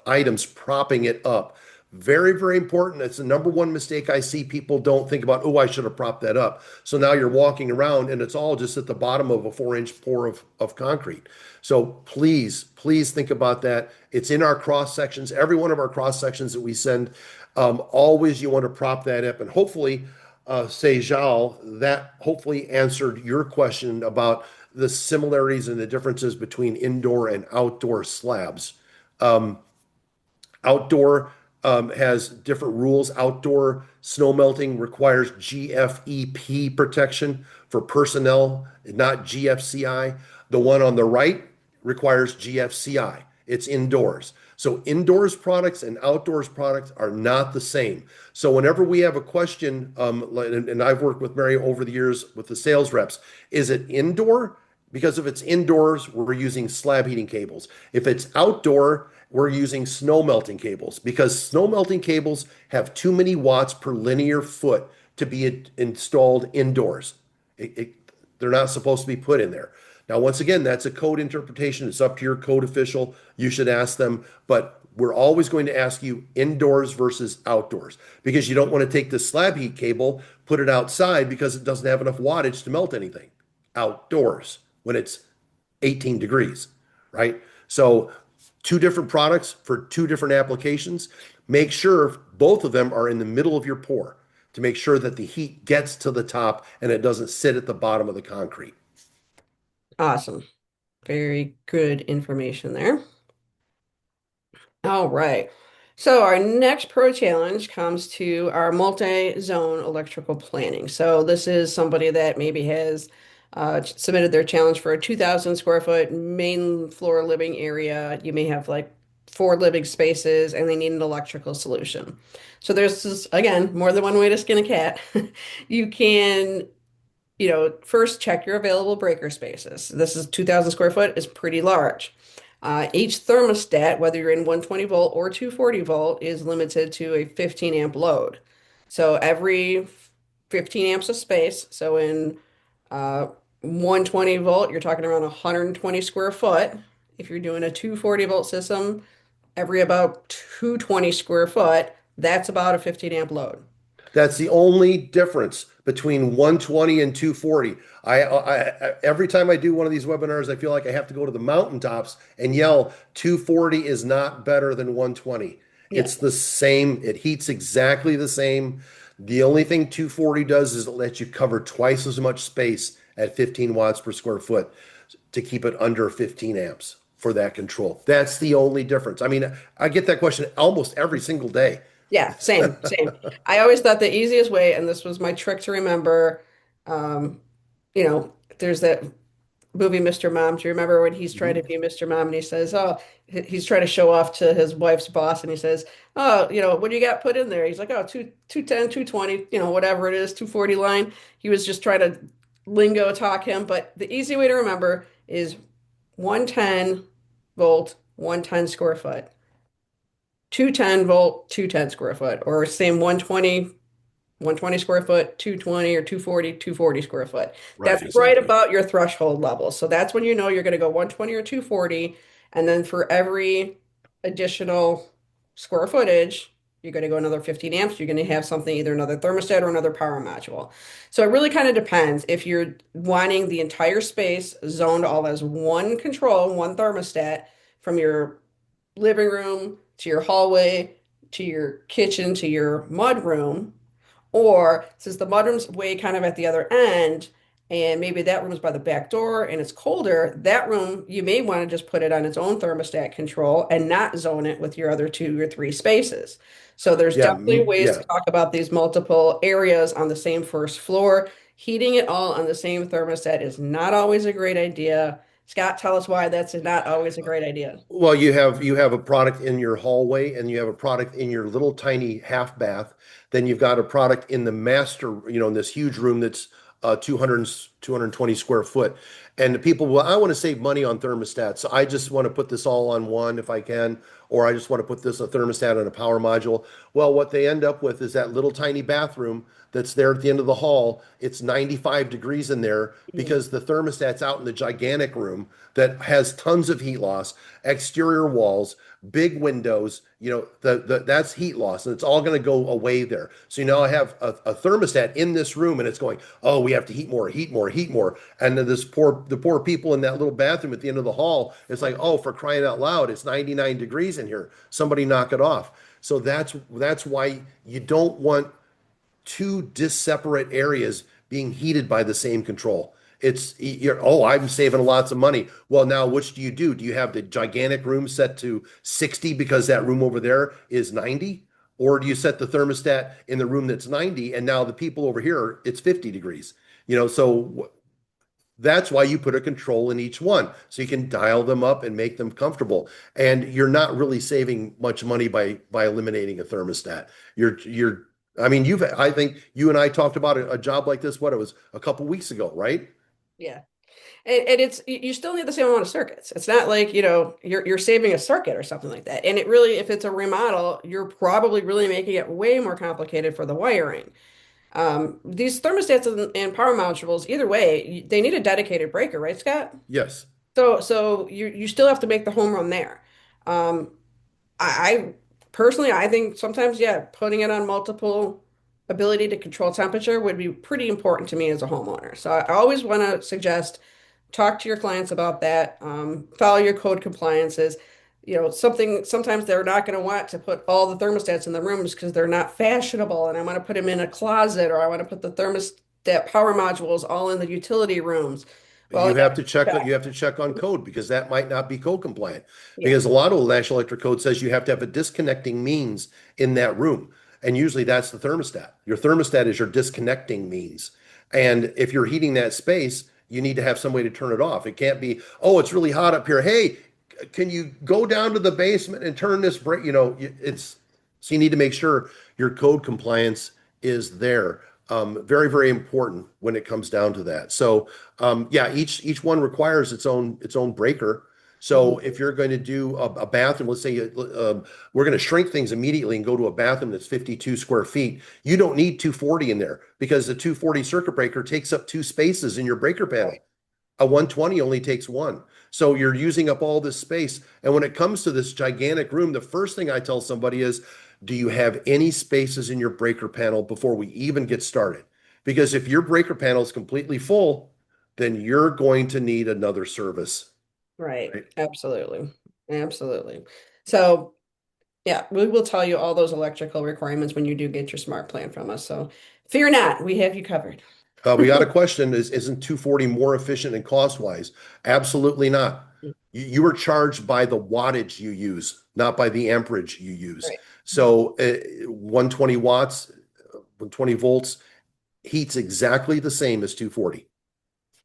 items, propping it up. Very, very important. It's the number one mistake I see. People don't think about, oh, I should have propped that up. So now you're walking around and it's all just at the bottom of a 4 inch pour of concrete. So please, please think about that. It's in our cross sections. Every one of our cross sections that we send, always you want to prop that up. And hopefully, Sejal, that hopefully answered your question about the similarities and the differences between indoor and outdoor slabs. Um, Outdoor has different rules. Outdoor snow melting requires GFEP protection for personnel, not GFCI. The one on the right requires GFCI. It's indoors. So indoors products and outdoors products are not the same. So whenever we have a question, and I've worked with Mary over the years with the sales reps, is it indoor? Because if it's indoors, we're using slab heating cables. If it's outdoor, we're using snow melting cables, because snow melting cables have too many watts per linear foot to be installed indoors. They're not supposed to be put in there. Now, once again, that's a code interpretation. It's up to your code official. You should ask them, but we're always going to ask you indoors versus outdoors, because you don't want to take the slab heat cable, put it outside because it doesn't have enough wattage to melt anything. Outdoors when it's 18 degrees, right? So two different products for two different applications. Make sure both of them are in the middle of your pour to make sure that the heat gets to the top and it doesn't sit at the bottom of the concrete. Awesome. Very good information there. All right. So our next pro challenge comes to our multi-zone electrical planning. So this is somebody that maybe has submitted their challenge for a 2,000 square foot main floor living area. You may have like 4 living spaces and they need an electrical solution. So there's this, again, more than one way to skin a cat. You can first check your available breaker spaces. This is 2,000 square foot is pretty large. Each thermostat, whether you're in 120 volt or 240 volt, is limited to a 15 amp load. So every 15 amps of space, so in 120 volt, you're talking around 120 square foot. If you're doing a 240 volt system, every about 220 square foot, that's about a 15 amp load. That's the only difference between 120 and 240. Every time I do one of these webinars, I feel like I have to go to the mountaintops and yell 240 is not better than 120. Yeah. It's the same. It heats exactly the same. The only thing 240 does is it lets you cover twice as much space at 15 watts per square foot to keep it under 15 amps for that control. That's the only difference. I mean, I get that question almost every single day. Yeah, same, same. I always thought the easiest way, and this was my trick to remember, um, there's that movie Mr. Mom. Do you remember when he's trying to Mhm. be Mr. Mom and he says, "Oh, he's trying to show off to his wife's boss," and he says, "Oh, what do you got put in there?" He's like, "Oh, 210, 220, whatever it is, 240 line." He was just trying to lingo talk him, but the easy way to remember is 110 volt, 110 square foot. 210 volt, 210 square foot, or same 120 square foot, 220 or 240, 240 square foot. Right, That's right exactly. about your threshold level. So that's when you know you're going to go 120 or 240. And then for every additional square footage, you're going to go another 15 amps. You're going to have something, either another thermostat or another power module. So it really kind of depends. If you're wanting the entire space zoned all as one control, one thermostat from your living room to your hallway to your kitchen to your mud room, or since the mudroom's way kind of at the other end, and maybe that room's by the back door and it's colder, that room you may want to just put it on its own thermostat control and not zone it with your other two or three spaces. So there's Yeah, definitely ways to yeah. talk about these multiple areas on the same first floor. Heating it all on the same thermostat is not always a great idea. Scott, tell us why that's not always a great idea. Well, you have a product in your hallway and you have a product in your little tiny half bath. Then you've got a product in the master, in this huge room that's 200, 220 square foot. And the people, well, I want to save money on thermostats. So I just want to put this all on one if I can, or I just want to put this a thermostat on a power module. Well, what they end up with is that little tiny bathroom that's there at the end of the hall. It's 95 degrees in there Mhm. because the thermostat's out in the gigantic room that has tons of heat loss, exterior walls, big windows. That's heat loss, and it's all going to go away there. So now I have a thermostat in this room, and it's going, oh, we have to heat more, heat more, heat more. And then the poor people in that little bathroom at the end of the hall, it's like, oh, for crying out loud, it's 99 degrees in here. Somebody knock it off. So that's why you don't want two disseparate areas being heated by the same control. Oh, I'm saving lots of money. Well, now which do you do? Do you have the gigantic room set to 60 because that room over there is 90? Or do you set the thermostat in the room that's 90 and now the people over here, it's 50 degrees? So that's why you put a control in each one so you can dial them up and make them comfortable. And you're not really saving much money by eliminating a thermostat. I mean, I think you and I talked about a job like this, what it was a couple weeks ago, right? Yeah. And it's you still need the same amount of circuits. It's not like, you're saving a circuit or something like that. And it really, if it's a remodel, you're probably really making it way more complicated for the wiring. These thermostats and power modules, either way, they need a dedicated breaker, right, Scott? Yes. So you still have to make the home run there. Um, I personally, I think sometimes, yeah, putting it on multiple ability to control temperature would be pretty important to me as a homeowner. So I always want to suggest talk to your clients about that. Follow your code compliances. Sometimes they're not going to want to put all the thermostats in the rooms because they're not fashionable, and I want to put them in a closet, or I want to put the thermostat power modules all in the utility rooms. Well, yeah, You have to check on code because that might not be code compliant. yeah, Because a lot of the National Electric Code says you have to have a disconnecting means in that room. And usually that's the thermostat. Your thermostat is your disconnecting means. And if you're heating that space, you need to have some way to turn it off. It can't be, oh, it's really hot up here. Hey, can you go down to the basement and turn this break? So you need to make sure your code compliance is there. Very, very important when it comes down to that. So yeah, each one requires its own breaker. So Mhm. if you're going to do a bathroom, let's say we're going to shrink things immediately and go to a bathroom that's 52 square feet, you don't need 240 in there because the 240 circuit breaker takes up two spaces in your breaker panel. Right. A 120 only takes one. So you're using up all this space. And when it comes to this gigantic room, the first thing I tell somebody is, do you have any spaces in your breaker panel before we even get started? Because if your breaker panel is completely full, then you're going to need another service, Right. right? Absolutely. Absolutely. So Yeah, we will tell you all those electrical requirements when you do get your smart plan from us. So fear not, we have you covered. We got a question, isn't 240 more efficient and cost wise? Absolutely not. You are charged by the wattage you use, not by the amperage you use. Right. So 120 watts, 120 volts heats exactly the same as 240.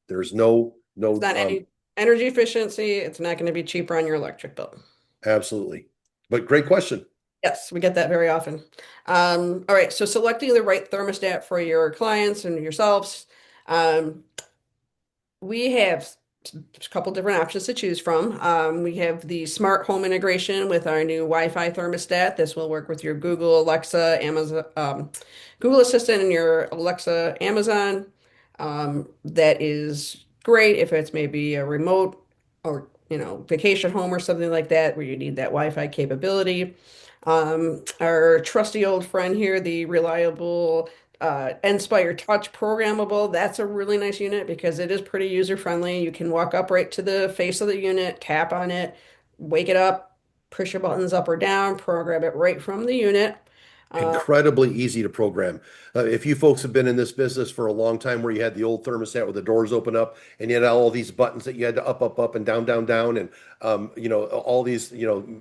There's no, It's no, not any energy efficiency. It's not going to be cheaper on your electric bill. absolutely. But great question. Yes, we get that very often. All right, so selecting the right thermostat for your clients and yourselves. Um, we have a couple different options to choose from. We have the smart home integration with our new Wi-Fi thermostat. This will work with your Google, Alexa, Amazon, Google Assistant, and your Alexa, Amazon. That is great if it's maybe a remote or vacation home or something like that where you need that Wi-Fi capability. Our trusty old friend here, the reliable Inspire Touch programmable. That's a really nice unit because it is pretty user friendly. You can walk up right to the face of the unit, tap on it, wake it up, push your buttons up or down, program it right from the unit. Uh, Incredibly easy to program. If you folks have been in this business for a long time where you had the old thermostat where the doors open up and you had all these buttons that you had to up, and down, and all these,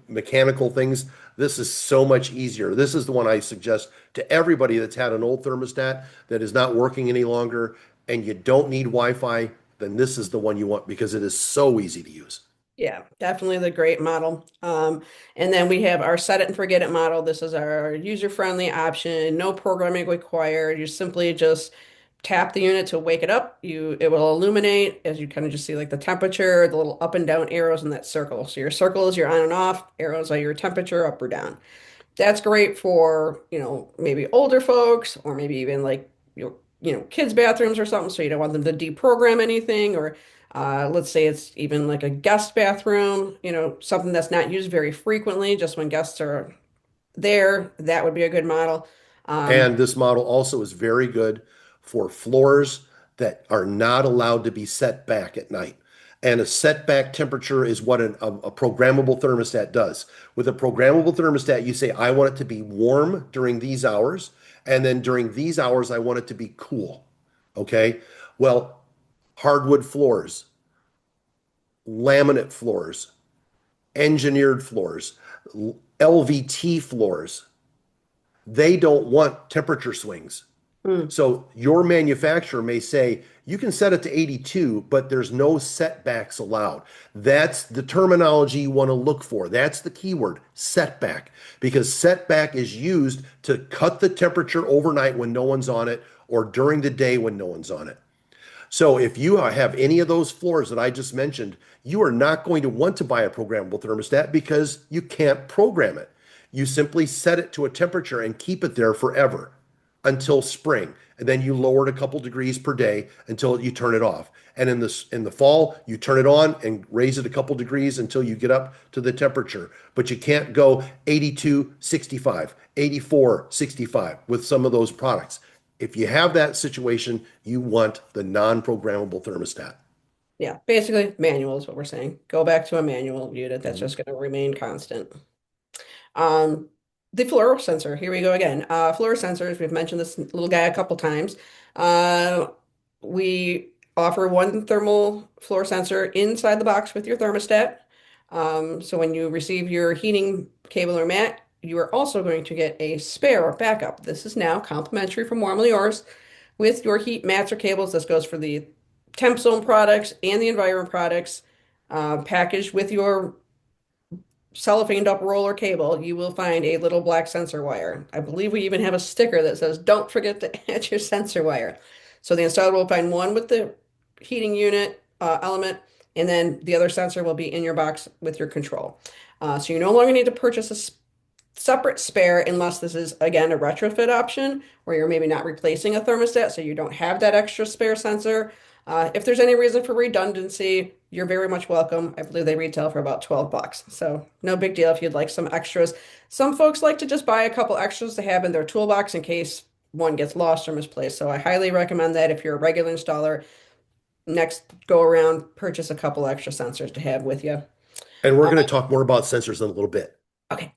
mechanical things, this is so much easier. This is the one I suggest to everybody that's had an old thermostat that is not working any longer and you don't need Wi-Fi, then this is the one you want because it is so easy to use. Yeah, definitely the great model. And then we have our set it and forget it model. This is our user-friendly option, no programming required. You simply just tap the unit to wake it up. It will illuminate as you kind of just see like the temperature, the little up and down arrows in that circle. So your circle is your on and off, arrows are your temperature up or down. That's great for, maybe older folks or maybe even like kids' bathrooms or something. So you don't want them to deprogram anything, or let's say it's even like a guest bathroom, something that's not used very frequently, just when guests are there. That would be a good model. Um, And this model also is very good for floors that are not allowed to be set back at night. And a setback temperature is what a programmable thermostat does. With a programmable thermostat, you say, I want it to be warm during these hours. And then during these hours, I want it to be cool. Okay. Well, hardwood floors, laminate floors, engineered floors, LVT floors, they don't want temperature swings. hmm, So your manufacturer may say, you can set it to 82, but there's no setbacks allowed. That's the terminology you want to look for. That's the keyword, setback, because setback is used to cut the temperature overnight when no one's on it or during the day when no one's on it. So if you have any of those floors that I just mentioned, you are not going to want to buy a programmable thermostat because you can't program it. You simply set it to a temperature and keep it there forever until spring. And then you lower it a couple degrees per day until you turn it off. And in the fall, you turn it on and raise it a couple degrees until you get up to the temperature. But you can't go 82, 65, 84, 65 with some of those products. If you have that situation, you want the non-programmable thermostat. yeah, basically manual is what we're saying. Go back to a manual unit that's Mhm. just going to remain constant. Um, the fluoro sensor, here we go again. Fluoro sensors, we've mentioned this little guy a couple times. Uh, we offer one thermal fluoro sensor inside the box with your thermostat. So when you receive your heating cable or mat, you are also going to get a spare or backup. This is now complimentary from WarmlyYours with your heat mats or cables. This goes for the TempZone products and the Environ products, packaged with your cellophaned up roller cable, you will find a little black sensor wire. I believe we even have a sticker that says, "Don't forget to add your sensor wire." So the installer will find one with the heating unit element, and then the other sensor will be in your box with your control. So you no longer need to purchase a separate spare unless this is, again, a retrofit option where you're maybe not replacing a thermostat, so you don't have that extra spare sensor. If there's any reason for redundancy, you're very much welcome. I believe they retail for about 12 bucks. So no big deal if you'd like some extras. Some folks like to just buy a couple extras to have in their toolbox in case one gets lost or misplaced. So I highly recommend that if you're a regular installer, next go around, purchase a couple extra sensors to have with you. And we're Uh, going to talk more about sensors in a little bit. okay.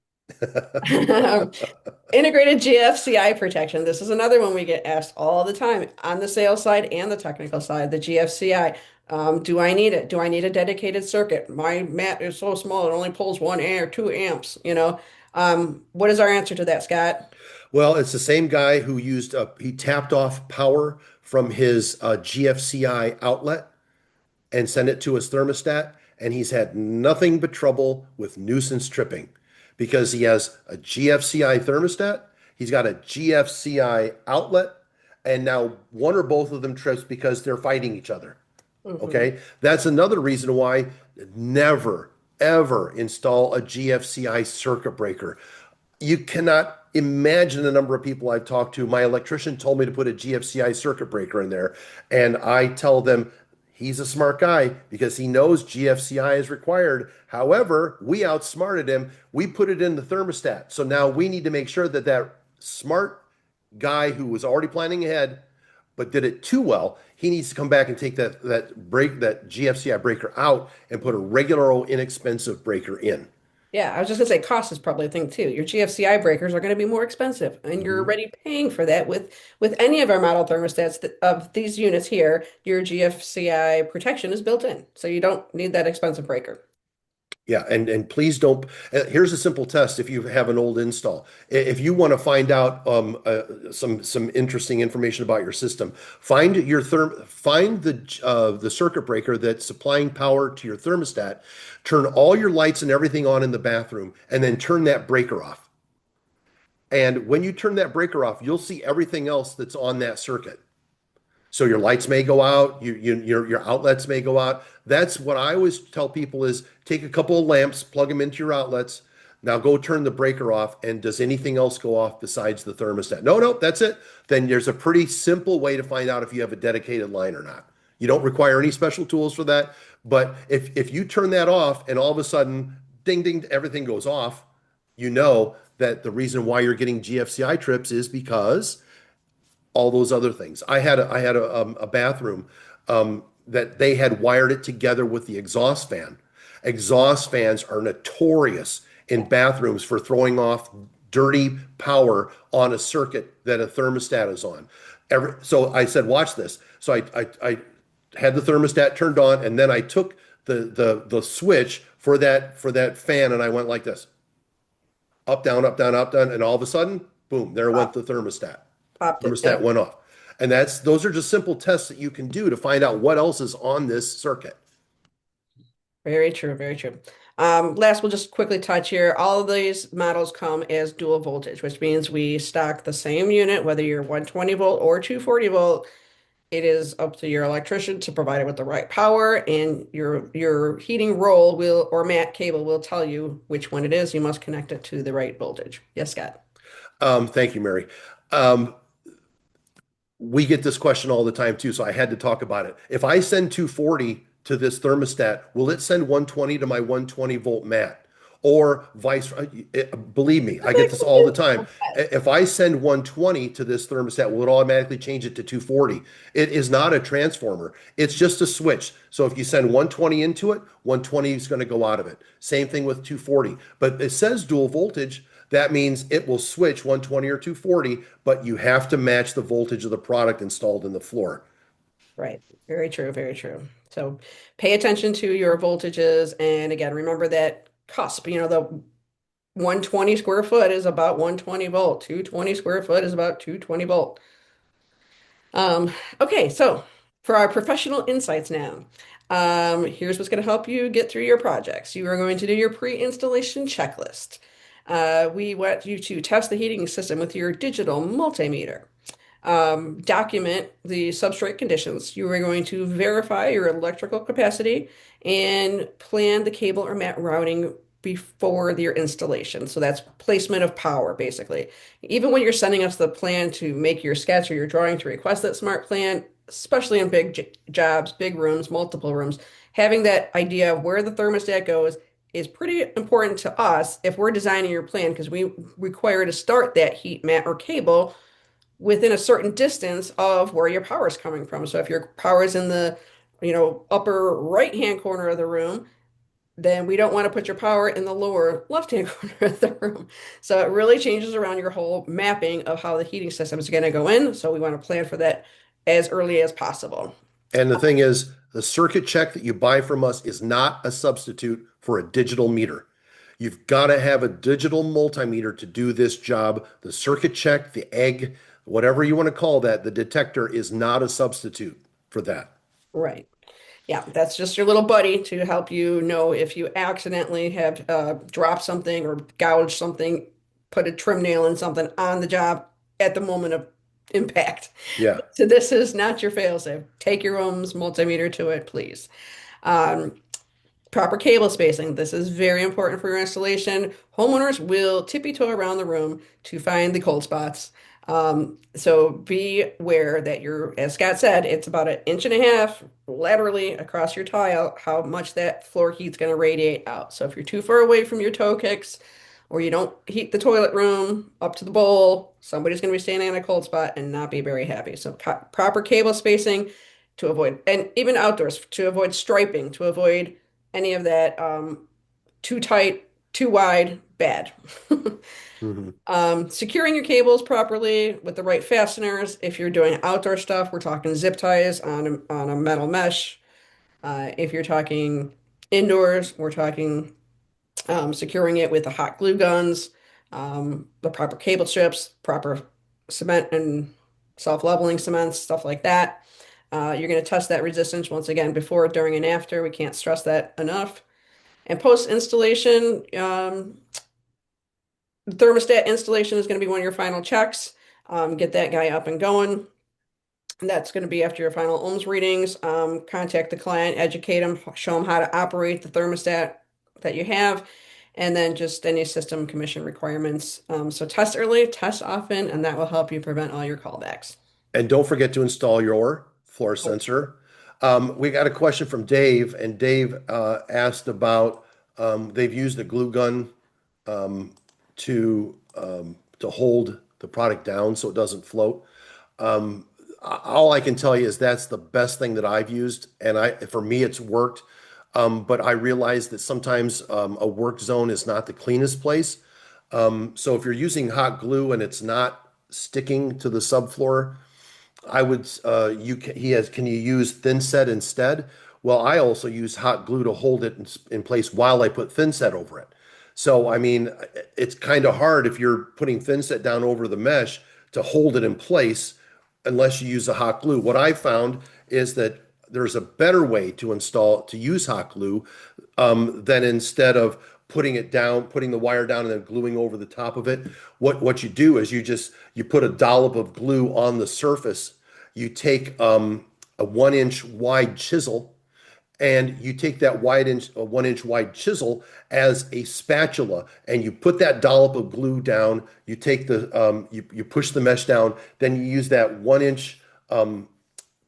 Integrated GFCI protection. This is another one we get asked all the time on the sales side and the technical side, the GFCI. Do I need it? Do I need a dedicated circuit? My mat is so small, it only pulls 1 amp or 2 amps, you know. What is our answer to that, Scott? Well, it's the same guy who he tapped off power from his GFCI outlet and sent it to his thermostat, and he's had nothing but trouble with nuisance tripping because he has a GFCI thermostat, he's got a GFCI outlet, and now one or both of them trips because they're fighting each other. Hmm. Okay, that's another reason why never ever install a GFCI circuit breaker. You cannot imagine the number of people I've talked to. My electrician told me to put a GFCI circuit breaker in there, and I tell them he's a smart guy because he knows GFCI is required. However, we outsmarted him. We put it in the thermostat. So now we need to make sure that that smart guy who was already planning ahead but did it too well, he needs to come back and take that GFCI breaker out and put a regular old inexpensive breaker in. Yeah, I was just gonna say cost is probably a thing too. Your GFCI breakers are going to be more expensive, and you're Mhm. already paying for that with any of our model thermostats of these units here. Your GFCI protection is built in, so you don't need that expensive breaker. Yeah, and please don't. Here's a simple test. If you have an old install, if you want to find out some interesting information about your system, find the circuit breaker that's supplying power to your thermostat. Turn all your lights and everything on in the bathroom, and then turn that breaker off. And when you turn that breaker off, you'll see everything else that's on that circuit. So your lights may go out, your outlets may go out. That's what I always tell people is take a couple of lamps, plug them into your outlets. Now go turn the breaker off. And does anything else go off besides the thermostat? No, no, that's it. Then there's a pretty simple way to find out if you have a dedicated line or not. You don't require any special tools for that. But if you turn that off and all of a sudden, ding, ding, everything goes off, you know that the reason why you're getting GFCI trips is because all those other things. I had a bathroom that they had wired it together with the exhaust fan. Exhaust fans are notorious in Yeah. bathrooms for throwing off dirty power on a circuit that a thermostat is on. So I said, watch this. So I had the thermostat turned on, and then I took the switch for that fan, and I went like this, up, down, up, down, up, down, and all of a sudden, boom, there went Pop, the thermostat. popped it. Thermostat Yep. went off. And those are just simple tests that you can do to find out what else is on this circuit. Very true, very true. Last, we'll just quickly touch here. All of these models come as dual voltage, which means we stock the same unit, whether you're 120 volt or 240 volt. It is up to your electrician to provide it with the right power, and your heating roll will or mat cable will tell you which one it is. You must connect it to the right voltage. Yes, Scott. Thank you, Mary. Um, we get this question all the time too, so I had to talk about it. If I send 240 to this thermostat, will it send 120 to my 120 volt mat? Or vice, believe me, I That's get this actually all the useful. time. If I send 120 to this thermostat, will it automatically change it to 240? It is not a transformer. It's just a switch. So if you send 120 into it, 120 is going to go out of it. Same thing with 240. But it says dual voltage. That means it will switch 120 or 240, but you have to match the voltage of the product installed in the floor. Right. Very true. Very true. So pay attention to your voltages. And again, remember that cusp, the 120 square foot is about 120 volt. 220 square foot is about 220 volt. Okay, so for our professional insights now, here's what's going to help you get through your projects. You are going to do your pre-installation checklist. We want you to test the heating system with your digital multimeter. Document the substrate conditions. You are going to verify your electrical capacity and plan the cable or mat routing before your installation. So that's placement of power, basically. Even when you're sending us the plan to make your sketch or your drawing to request that smart plan, especially in big jobs, big rooms, multiple rooms, having that idea of where the thermostat goes is pretty important to us if we're designing your plan because we require to start that heat mat or cable within a certain distance of where your power is coming from. So if your power is in the, upper right-hand corner of the room, then we don't want to put your power in the lower left-hand corner of the room. So it really changes around your whole mapping of how the heating system is going to go in. So we want to plan for that as early as possible. And the thing is, the circuit check that you buy from us is not a substitute for a digital meter. You've got to have a digital multimeter to do this job. The circuit check, the egg, whatever you want to call that, the detector is not a substitute for that. Right. Yeah, that's just your little buddy to help you know if you accidentally have dropped something or gouged something, put a trim nail in something on the job at the moment of impact. Yeah. So this is not your fail-safe. Take your ohms multimeter to it, please. Um, Proper cable spacing. This is very important for your installation. Homeowners will tippy-toe around the room to find the cold spots. So be aware that as Scott said, it's about an inch and a half laterally across your tile, how much that floor heat's going to radiate out. So if you're too far away from your toe kicks, or you don't heat the toilet room up to the bowl, somebody's going to be standing on a cold spot and not be very happy. So proper cable spacing to avoid, and even outdoors, to avoid striping, to avoid any of that too tight, too wide, bad. Mhm. Securing your cables properly with the right fasteners. If you're doing outdoor stuff, we're talking zip ties on a metal mesh. If you're talking indoors, we're talking securing it with the hot glue guns, the proper cable strips, proper cement and self-leveling cements, stuff like that. You're going to test that resistance once again before, during, and after. We can't stress that enough. And post installation, the thermostat installation is going to be one of your final checks. Get that guy up and going. And that's going to be after your final ohms readings. Contact the client, educate them, show them how to operate the thermostat that you have, and then just any system commission requirements. So test early, test often, and that will help you prevent all your callbacks. And don't forget to install your floor sensor. We got a question from Dave, and Dave asked about they've used a glue gun to hold the product down so it doesn't float. All I can tell you is that's the best thing that I've used, and for me it's worked. But I realize that sometimes a work zone is not the cleanest place. So if you're using hot glue and it's not sticking to the subfloor, I would can you use thin set instead? Well, I also use hot glue to hold it in place while I put thin set over it. So I mean, it's kind of hard if you're putting thin set down over the mesh to hold it in place unless you use a hot glue. What I found is that there's a better way to use hot glue than instead of putting it down, putting the wire down and then gluing over the top of it. What you do is you put a dollop of glue on the surface. You take a 1 inch wide chisel and you take that 1 inch wide chisel as a spatula and you put that dollop of glue down. You take you push the mesh down, then you use that 1 inch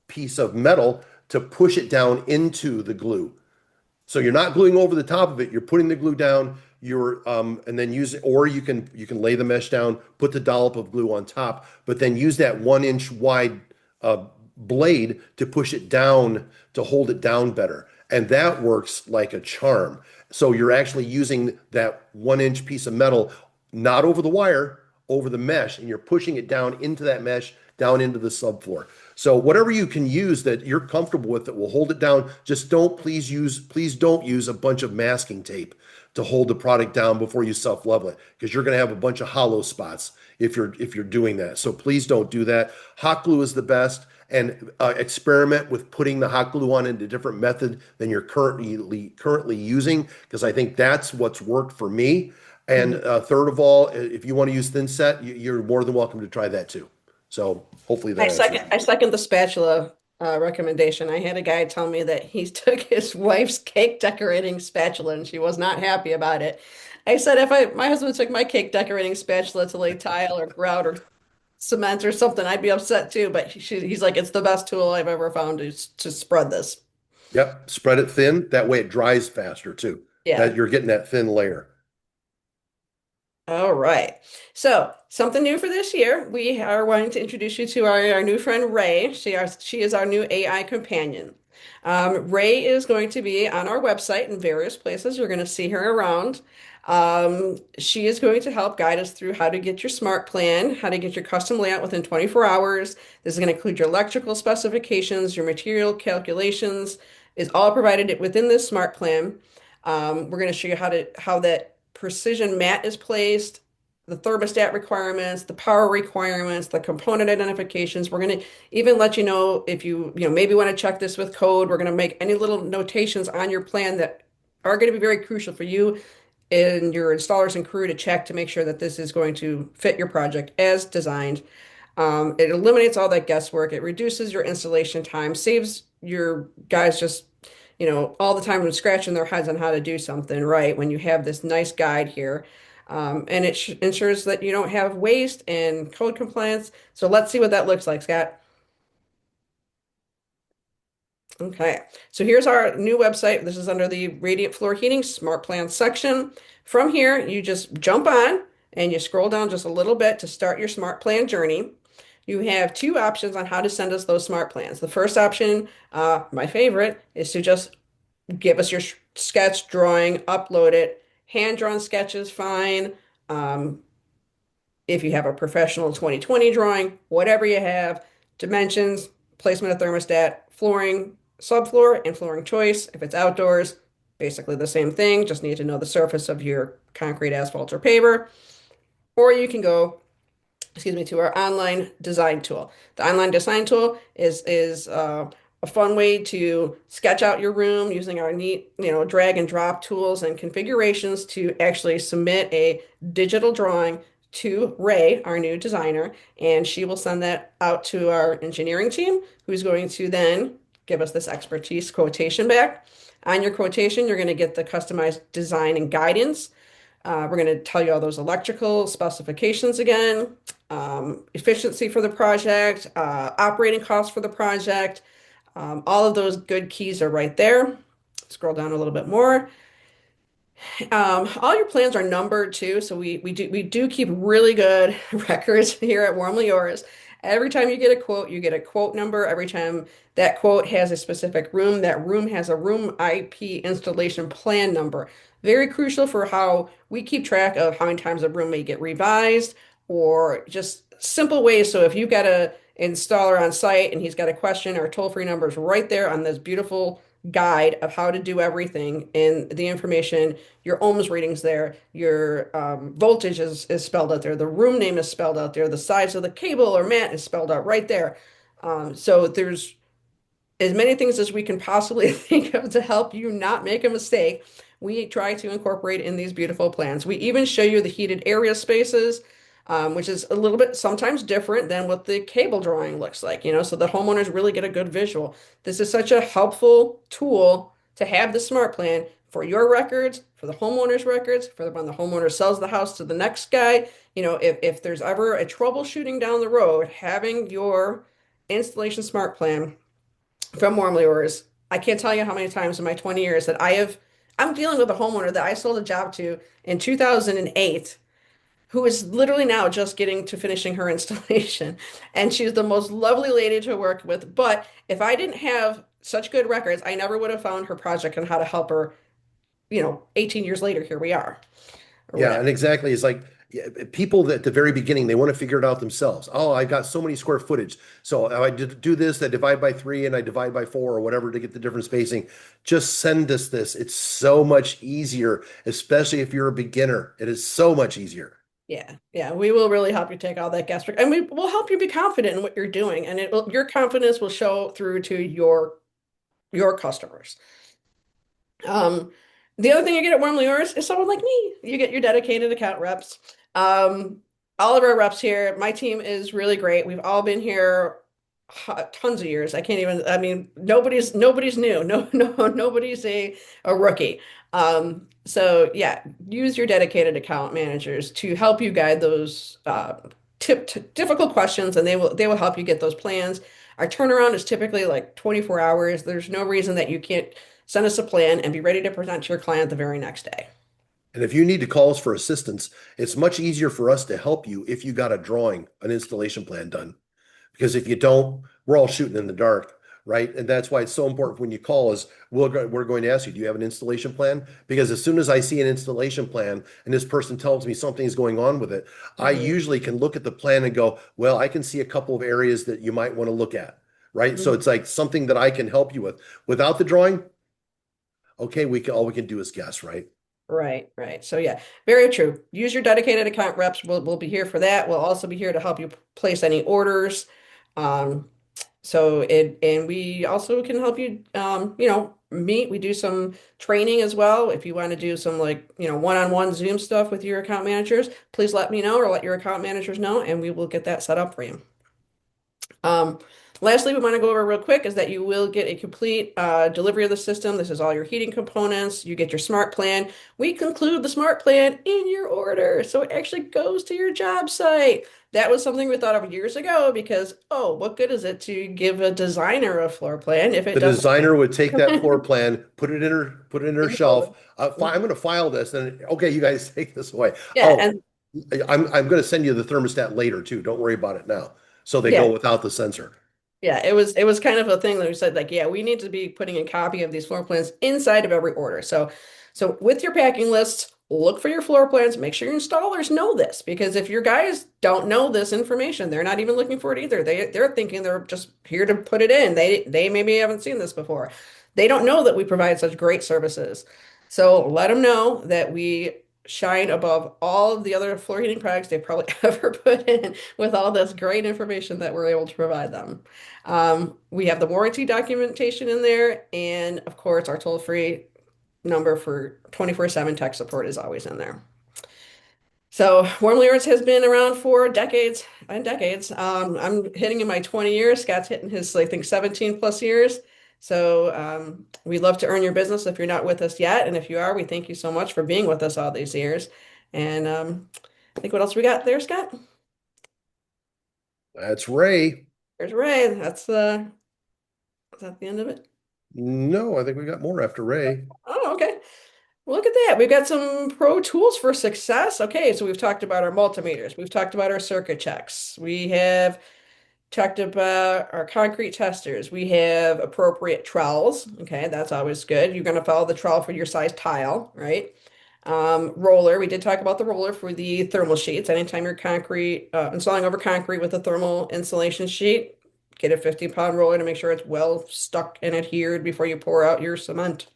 piece of metal to push it down into the glue. So you're not gluing over the top of it. You're putting the glue down. And then use it, or you can lay the mesh down, put the dollop of glue on top, but then use that 1 inch wide blade to push it down to hold it down better. And that works like a charm. So you're actually using that 1 inch piece of metal, not over the wire, over the mesh, and you're pushing it down into that mesh, down into the subfloor. So whatever you can use that you're comfortable with that will hold it down, just please don't use a bunch of masking tape to hold the product down before you self-level it, because you're going to have a bunch of hollow spots if you're doing that. So please don't do that. Hot glue is the best, and experiment with putting the hot glue on in a different method than you're currently using, because I think that's what's worked for me. And Mhm. third of all, if you want to use thin set, you're more than welcome to try that too. So hopefully that answers. I second the spatula recommendation. I had a guy tell me that he took his wife's cake decorating spatula and she was not happy about it. I said if my husband took my cake decorating spatula to lay tile or grout or cement or something, I'd be upset too. But he's like, it's the best tool I've ever found to spread this. Yep, spread it thin. That way it dries faster too. That Yeah. you're getting that thin layer. All right. So something new for this year, we are wanting to introduce you to our new friend Ray. She is our new AI companion. Ray is going to be on our website in various places. You're going to see her around. She is going to help guide us through how to get your smart plan, how to get your custom layout within 24 hours. This is going to include your electrical specifications, your material calculations, is all provided within this smart plan. We're going to show you how that precision mat is placed, the thermostat requirements, the power requirements, the component identifications. We're going to even let you know if you maybe want to check this with code. We're going to make any little notations on your plan that are going to be very crucial for you and your installers and crew to check to make sure that this is going to fit your project as designed. It eliminates all that guesswork. It reduces your installation time, saves your guys just, all the time scratching their heads on how to do something right when you have this nice guide here. And it ensures that you don't have waste and code compliance. So let's see what that looks like, Scott. Okay, so here's our new website. This is under the Radiant Floor Heating Smart Plan section. From here, you just jump on and you scroll down just a little bit to start your smart plan journey. You have two options on how to send us those smart plans. The first option, my favorite, is to just give us your sketch drawing, upload it. Hand-drawn sketches, fine. Um, if you have a professional 2020 drawing, whatever you have, dimensions, placement of thermostat, flooring, subfloor, and flooring choice. If it's outdoors, basically the same thing, just need to know the surface of your concrete, asphalt, or paver. Or you can go, excuse me, to our online design tool. The online design tool is a fun way to sketch out your room using our neat, drag and drop tools and configurations to actually submit a digital drawing to Ray, our new designer, and she will send that out to our engineering team, who's going to then give us this expertise quotation back. On your quotation, you're going to get the customized design and guidance. We're going to tell you all those electrical specifications again, efficiency for the project, operating costs for the project. All of those good keys are right there. Scroll down a little bit more. All your plans are numbered too, so we do keep really good records here at Warmly Yours. Every time you get a quote, you get a quote number. Every time that quote has a specific room, that room has a room IP installation plan number. Very crucial for how we keep track of how many times a room may get revised or just simple ways. So if you've got a installer on site and he's got a question, our toll-free number is right there on this beautiful guide of how to do everything and the information, your ohms readings there, your voltage is spelled out there, the room name is spelled out there, the size of the cable or mat is spelled out right there. So there's as many things as we can possibly think of to help you not make a mistake. We try to incorporate in these beautiful plans. We even show you the heated area spaces, which is a little bit sometimes different than what the cable drawing looks like, so the homeowners really get a good visual. This is such a helpful tool to have the smart plan for your records, for the homeowner's records, for when the homeowner sells the house to the next guy. If there's ever a troubleshooting down the road, having your installation smart plan from WarmlyYours. I can't tell you how many times in my 20 years that I'm dealing with a homeowner that I sold a job to in 2008 who is literally now just getting to finishing her installation. And she's the most lovely lady to work with. But if I didn't have such good records, I never would have found her project and how to help her, 18 years later, here we are, or Yeah, whatever. and exactly. It's like yeah, people that at the very beginning, they want to figure it out themselves. Oh, I got so many square footage. So if I do this, I divide by three and I divide by four or whatever to get the different spacing. Just send us this. It's so much easier, especially if you're a beginner. It is so much easier. Yeah, yeah, we will really help you take all that guesswork, and we will help you be confident in what you're doing, and your confidence will show through to your customers. Um, the other thing you get at Warmly Yours is someone like me. You get your dedicated account reps. Um, all of our reps here, my team is really great. We've all been here tons of years. I can't even, I mean, nobody's new. No, no, nobody's a rookie. So yeah, use your dedicated account managers to help you guide those difficult questions, and they will help you get those plans. Our turnaround is typically like 24 hours. There's no reason that you can't send us a plan and be ready to present to your client the very next day. And if you need to call us for assistance, it's much easier for us to help you if you got a drawing, an installation plan done. Because if you don't, we're all shooting in the dark. right? And that's why it's so important when you call is we're going to ask you, do you have an installation plan? Because as soon as I see an installation plan and this person tells me something's going on with it, I Mhm. usually can look at the plan and go, well, I can see a couple of areas that you might want to look at, right? So Mhm. it's like something that I can help you with. Without the drawing, okay, all we can do is guess, right? Right, right. So yeah, very true. Use your dedicated account reps. We'll be here for that. We'll also be here to help you place any orders. Um, and we also can help you meet. We do some training as well. If you want to do some like, one-on-one Zoom stuff with your account managers, please let me know or let your account managers know, and we will get that set up for you. Um, Lastly, we want to go over real quick is that you will get a complete delivery of the system. This is all your heating components. You get your smart plan. We conclude the smart plan in your order. So it actually goes to your job site. That was something we thought of years ago because, oh, what good is it to give a designer a floor plan if it The doesn't designer would take that floor in plan, put it in her the folder? shelf. I'm going to file this, and okay, you guys take this away. Yeah, Oh, and I'm going to send you the thermostat later too. Don't worry about it now. So they go yeah, without the sensor. yeah, it was kind of a thing that we said like, yeah, we need to be putting a copy of these floor plans inside of every order. So with your packing lists, look for your floor plans, make sure your installers know this because if your guys don't know this information, they're not even looking for it either. They're thinking they're just here to put it in. They maybe haven't seen this before. They don't know that we provide such great services. So let them know that we shine above all of the other floor heating products they've probably ever put in with all this great information that we're able to provide them. We have the warranty documentation in there, and of course, our toll-free number for 24/7 tech support is always in there. So, WarmlyYours has been around for decades and decades. I'm hitting in my 20 years. Scott's hitting his, I think, 17 plus years. So, we'd love to earn your business if you're not with us yet. And if you are, we thank you so much for being with us all these years. And I think what else we got there, Scott? That's Ray. There's Ray. Is that the end of it? No, I think we got more after Ray. Oh, okay. Look at that. We've got some pro tools for success. Okay, so we've talked about our multimeters. We've talked about our circuit checks. We have talked about our concrete testers. We have appropriate trowels. Okay, that's always good. You're going to follow the trowel for your size tile, right? Roller. We did talk about the roller for the thermal sheets. Anytime you're installing over concrete with a thermal insulation sheet, get a 50-pound roller to make sure it's well stuck and adhered before you pour out your cement.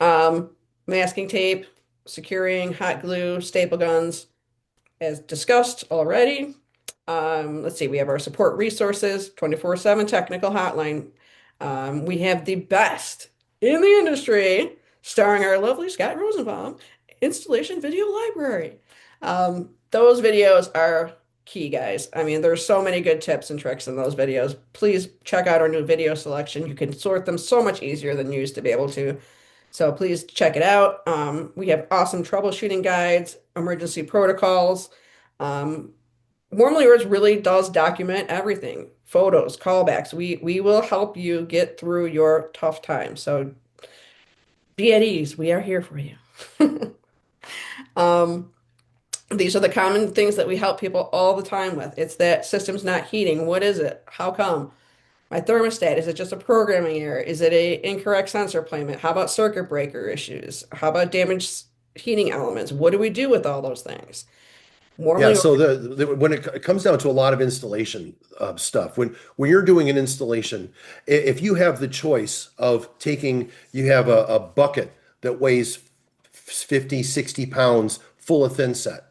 Um, Masking tape, securing, hot glue, staple guns, as discussed already. Let's see, we have our support resources, 24/7 technical hotline. We have the best in the industry, starring our lovely Scott Rosenbaum, installation video library. Those videos are key, guys. I mean, there's so many good tips and tricks in those videos. Please check out our new video selection. You can sort them so much easier than you used to be able to. So please check it out. We have awesome troubleshooting guides, emergency protocols. Um, WarmlyYours really does document everything, photos, callbacks. We will help you get through your tough times. So be at ease. We are here for you. Um, these are the common things that we help people all the time with. It's that system's not heating. What is it? How come? My thermostat, is it just a programming error? Is it a incorrect sensor placement? How about circuit breaker issues? How about damaged heating elements? What do we do with all those things? Yeah, Warmly, so when it comes down to a lot of installation stuff, when you're doing an installation, if you have the choice of taking, you have a bucket that weighs 50, 60 pounds full of thin set.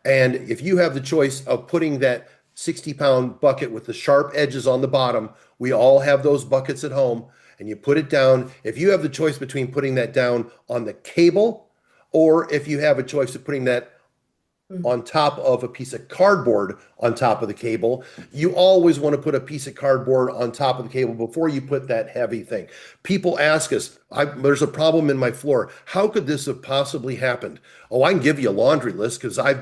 And if you have the choice of putting that 60-pound bucket with the sharp edges on the bottom, we all have those buckets at home, and you put it down. If you have the choice between putting that down on the cable, or if you have a choice of putting that on top of a piece of cardboard on top of the cable. You always want to put a piece of cardboard on top of the cable before you put that heavy thing. People ask us, there's a problem in my floor. How could this have possibly happened? Oh, I can give you a laundry list because I've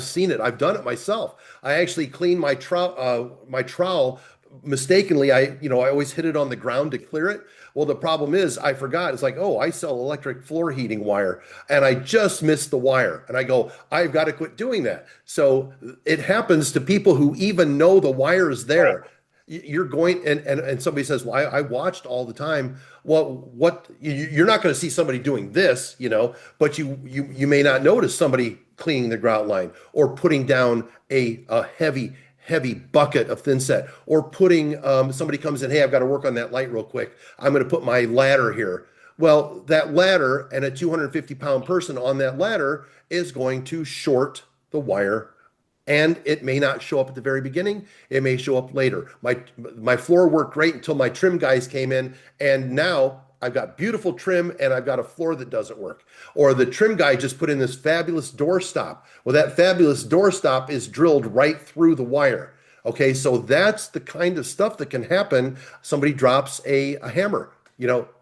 seen it. I've done it myself. I actually cleaned my trowel mistakenly. I always hit it on the ground to clear it. Well, the problem is I forgot. It's like, oh, I sell electric floor heating wire and I just missed the wire. And I go, I've got to quit doing that. So it happens to people who even know the wire is right. there. You're going and somebody says, well, I watched all the time. Well, you're not going to see somebody doing this, but you may not notice somebody cleaning the grout line or putting down a heavy bucket of thin set or putting somebody comes in, hey, I've got to work on that light real quick. I'm going to put my ladder here. Well, that ladder and a 250-pound person on that ladder is going to short the wire, and it may not show up at the very beginning. It may show up later. My floor worked great until my trim guys came in, and now I've got beautiful trim and I've got a floor that doesn't work. Or the trim guy just put in this fabulous door stop. Well, that fabulous door stop is drilled right through the wire. Okay, so that's the kind of stuff that can happen. Somebody drops a hammer,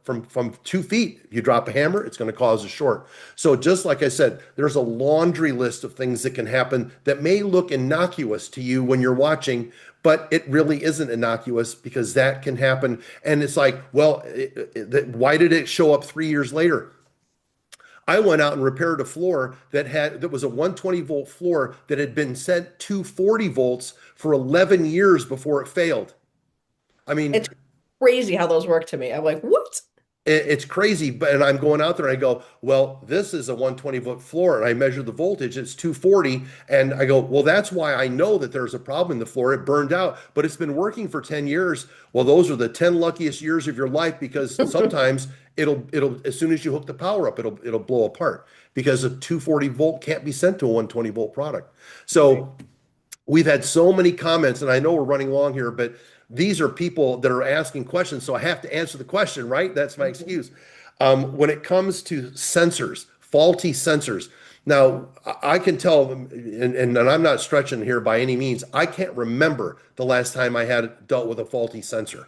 from 2 feet. You drop a hammer, it's going to cause a short. So just like I said, there's a laundry list of things that can happen that may look innocuous to you when you're watching, but it really isn't innocuous because that can happen. And it's like, well, why did it show up 3 years later? I went out and repaired a floor that was a 120-volt floor that had been sent 240 volts for 11 years before it failed. I mean, It's crazy how those work to me. I'm like, what? it's crazy, but and I'm going out there and I go, well, this is a 120-volt floor, and I measure the voltage, it's 240, and I go, well, that's why I know that there's a problem in the floor. It burned out, but it's been working for 10 years. Well, those are the 10 luckiest years of your life because sometimes it'll as soon as you hook the power up, it'll blow apart because a 240 volt can't be sent to a 120 volt product. Right. So we've had so many comments, and I know we're running long here, but these are people that are asking questions, so I have to answer the question, right? That's my excuse. When it comes to sensors, faulty sensors, now I can tell, and I'm not stretching here by any means, I can't remember the last time I had dealt with a faulty sensor.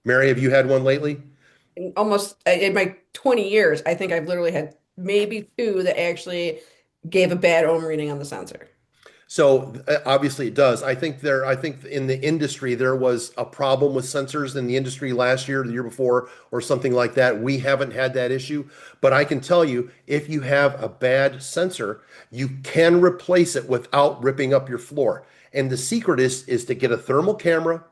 Mary, have you had one lately? Almost in my 20 years, I think I've literally had maybe two that actually gave a bad ohm reading on the sensor. So obviously it does. I think in the industry there was a problem with sensors in the industry last year, the year before, or something like that. We haven't had that issue, but I can tell you if you have a bad sensor, you can replace it without ripping up your floor. And the secret is to get a thermal camera,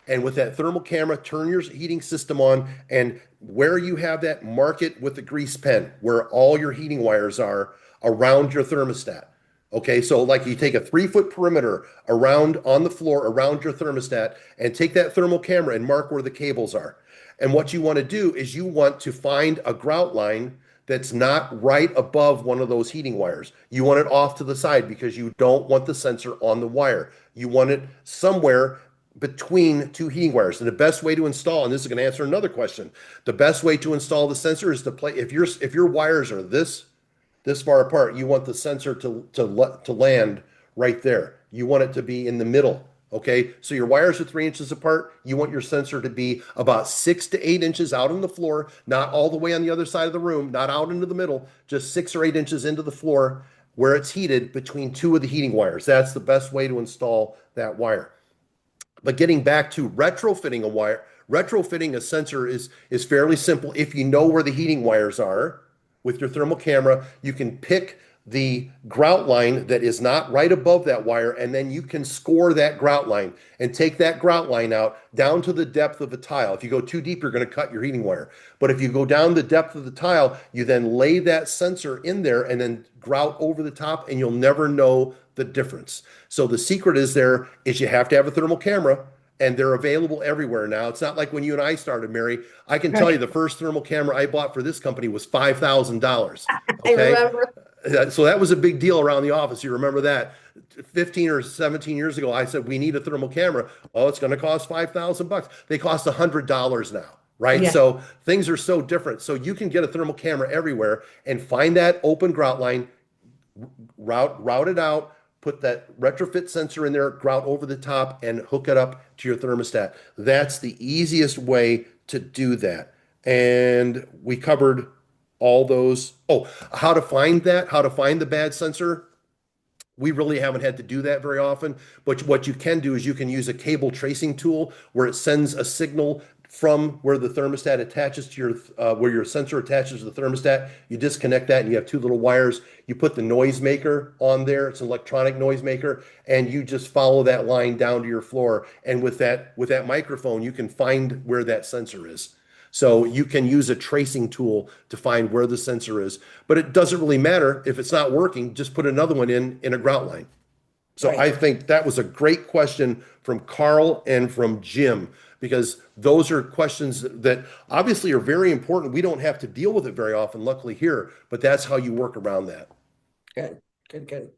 and with that thermal camera, turn your heating system on, and where you have that, mark it with a grease pen where all your heating wires are around your thermostat. Okay, so like you take a 3 foot perimeter around on the floor around your thermostat and take that thermal camera and mark where the cables are. And what you want to do is you want to find a grout line that's not right above one of those heating wires. You want it off to the side because you don't want the sensor on the wire. You want it somewhere between two heating wires. And the best way to install, and this is going to answer another question, the best way to install the sensor is to play, if your wires are this far apart, you want the sensor to land right there. You want it to be in the middle. Okay, so your wires are 3 inches apart. You want your sensor to be about 6 to 8 inches out on the floor, not all the way on the other side of the room, not out into the middle, just 6 or 8 inches into the floor where it's heated between two of the heating wires. That's the best way to install that wire. But getting back to retrofitting a wire, retrofitting a sensor is fairly simple if you know where the heating wires are. With your thermal camera, you can pick the grout line that is not right above that wire, and then you can score that grout line and take that grout line out down to the depth of the tile. If you go too deep, you're going to cut your heating wire. But if you go down the depth of the tile, you then lay that sensor in there and then grout over the top, and you'll never know the difference. So the secret is you have to have a thermal camera, and they're available everywhere now. It's not like when you and I started, Mary. I can tell you Right. the first thermal camera I bought for this company was $5,000. I Okay. remember. So that was a big deal around the office. You remember that 15 or 17 years ago, I said, we need a thermal camera. Oh, it's going to cost $5,000. They cost $100 now. Right. Yeah. So things are so different. So you can get a thermal camera everywhere and find that open grout line, route it out, put that retrofit sensor in there, grout over the top, and hook it up to your thermostat. That's the easiest way to do that. And we covered all those. Oh, how to find that, how to find the bad sensor. We really haven't had to do that very often, but what you can do is you can use a cable tracing tool where it sends a signal from where the thermostat attaches to where your sensor attaches to the thermostat. You disconnect that and you have two little wires. You put the noisemaker on there. It's an electronic noisemaker, and you just follow that line down to your floor. And with that microphone, you can find where that sensor is. So you can use a tracing tool to find where the sensor is, but it doesn't really matter if it's not working. Just put another one in a grout line. So Right. I think that was a great question from Carl and from Jim, because those are questions that obviously are very important. We don't have to deal with it very often, luckily here, but that's how you work around that. Good. Good. Good.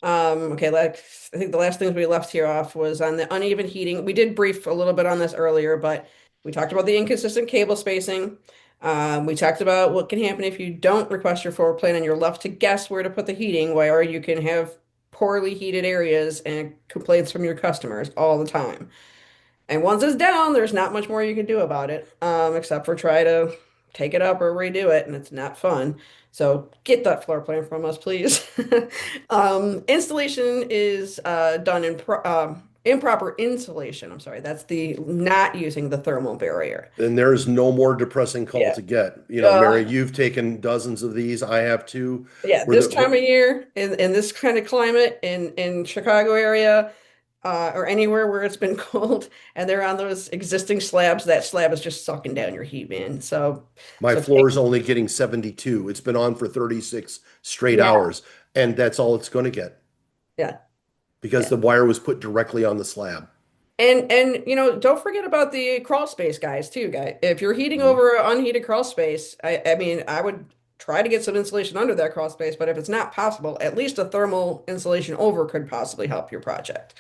Okay, like I think the last things we left here off was on the uneven heating. We did brief a little bit on this earlier, but we talked about the inconsistent cable spacing. We talked about what can happen if you don't request your floor plan and you're left to guess where to put the heating, where you can have poorly heated areas and complaints from your customers all the time. And once it's down, there's not much more you can do about it, except for try to take it up or redo it, and it's not fun. So get that floor plan from us, please. Installation is done in improper insulation. I'm sorry, that's the not using the thermal barrier. And there's no more depressing call Yeah. to get. Uh, Mary, you've taken dozens of these. I have too. yeah, Where this the time of year in this kind of climate in Chicago area, or anywhere where it's been cold and they're on those existing slabs, that slab is just sucking down your heat, man. my So floor take, is only getting 72. It's been on for 36 straight yeah, hours, and that's all it's going to get yeah, because yeah. the wire was put directly on the slab. And don't forget about the crawl space guys too, guy. If you're heating Mhm. over an unheated crawl space, I mean, I would try to get some insulation under that crawl space, but if it's not possible, at least a thermal insulation over could possibly help your project.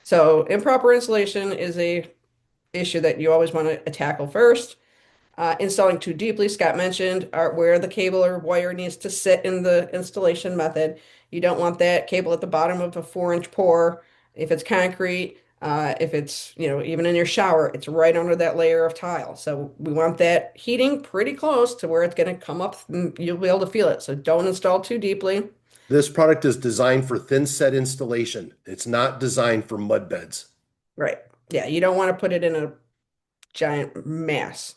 So improper insulation is a issue that you always want to tackle first. Installing too deeply, Scott mentioned, are where the cable or wire needs to sit in the installation method. You don't want that cable at the bottom of a 4-inch pour. If it's concrete, if it's, even in your shower, it's right under that layer of tile. So we want that heating pretty close to where it's going to come up and you'll be able to feel it. So don't install too deeply. This product is designed for thin set installation. It's not designed for mud beds. Right. Yeah, you don't want to put it in a giant mass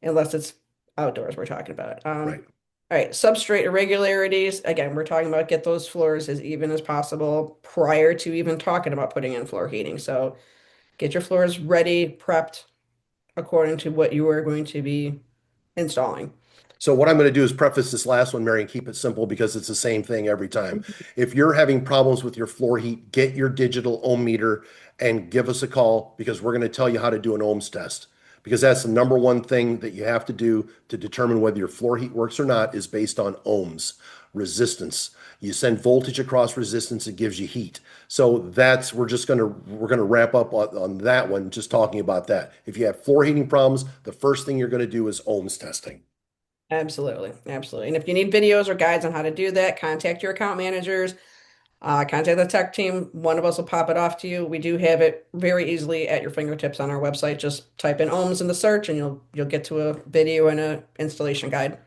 unless it's outdoors we're talking about. Right. All right, substrate irregularities. Again, we're talking about get those floors as even as possible prior to even talking about putting in floor heating. So get your floors ready, prepped according to what you are going to be installing. So what I'm going to do is preface this last one, Mary, and keep it simple because it's the same thing every time. If you're having problems with your floor heat, get your digital ohm meter and give us a call because we're going to tell you how to do an ohms test. Because that's the number one thing that you have to do to determine whether your floor heat works or not is based on ohms, resistance. You send voltage across resistance, it gives you heat. So we're gonna wrap up on that one, just talking about that. If you have floor heating problems, the first thing you're going to do is ohms testing. Absolutely, absolutely. And if you need videos or guides on how to do that, contact your account managers, contact the tech team. One of us will pop it off to you. We do have it very easily at your fingertips on our website. Just type in ohms in the search and you'll get to a video and a installation guide.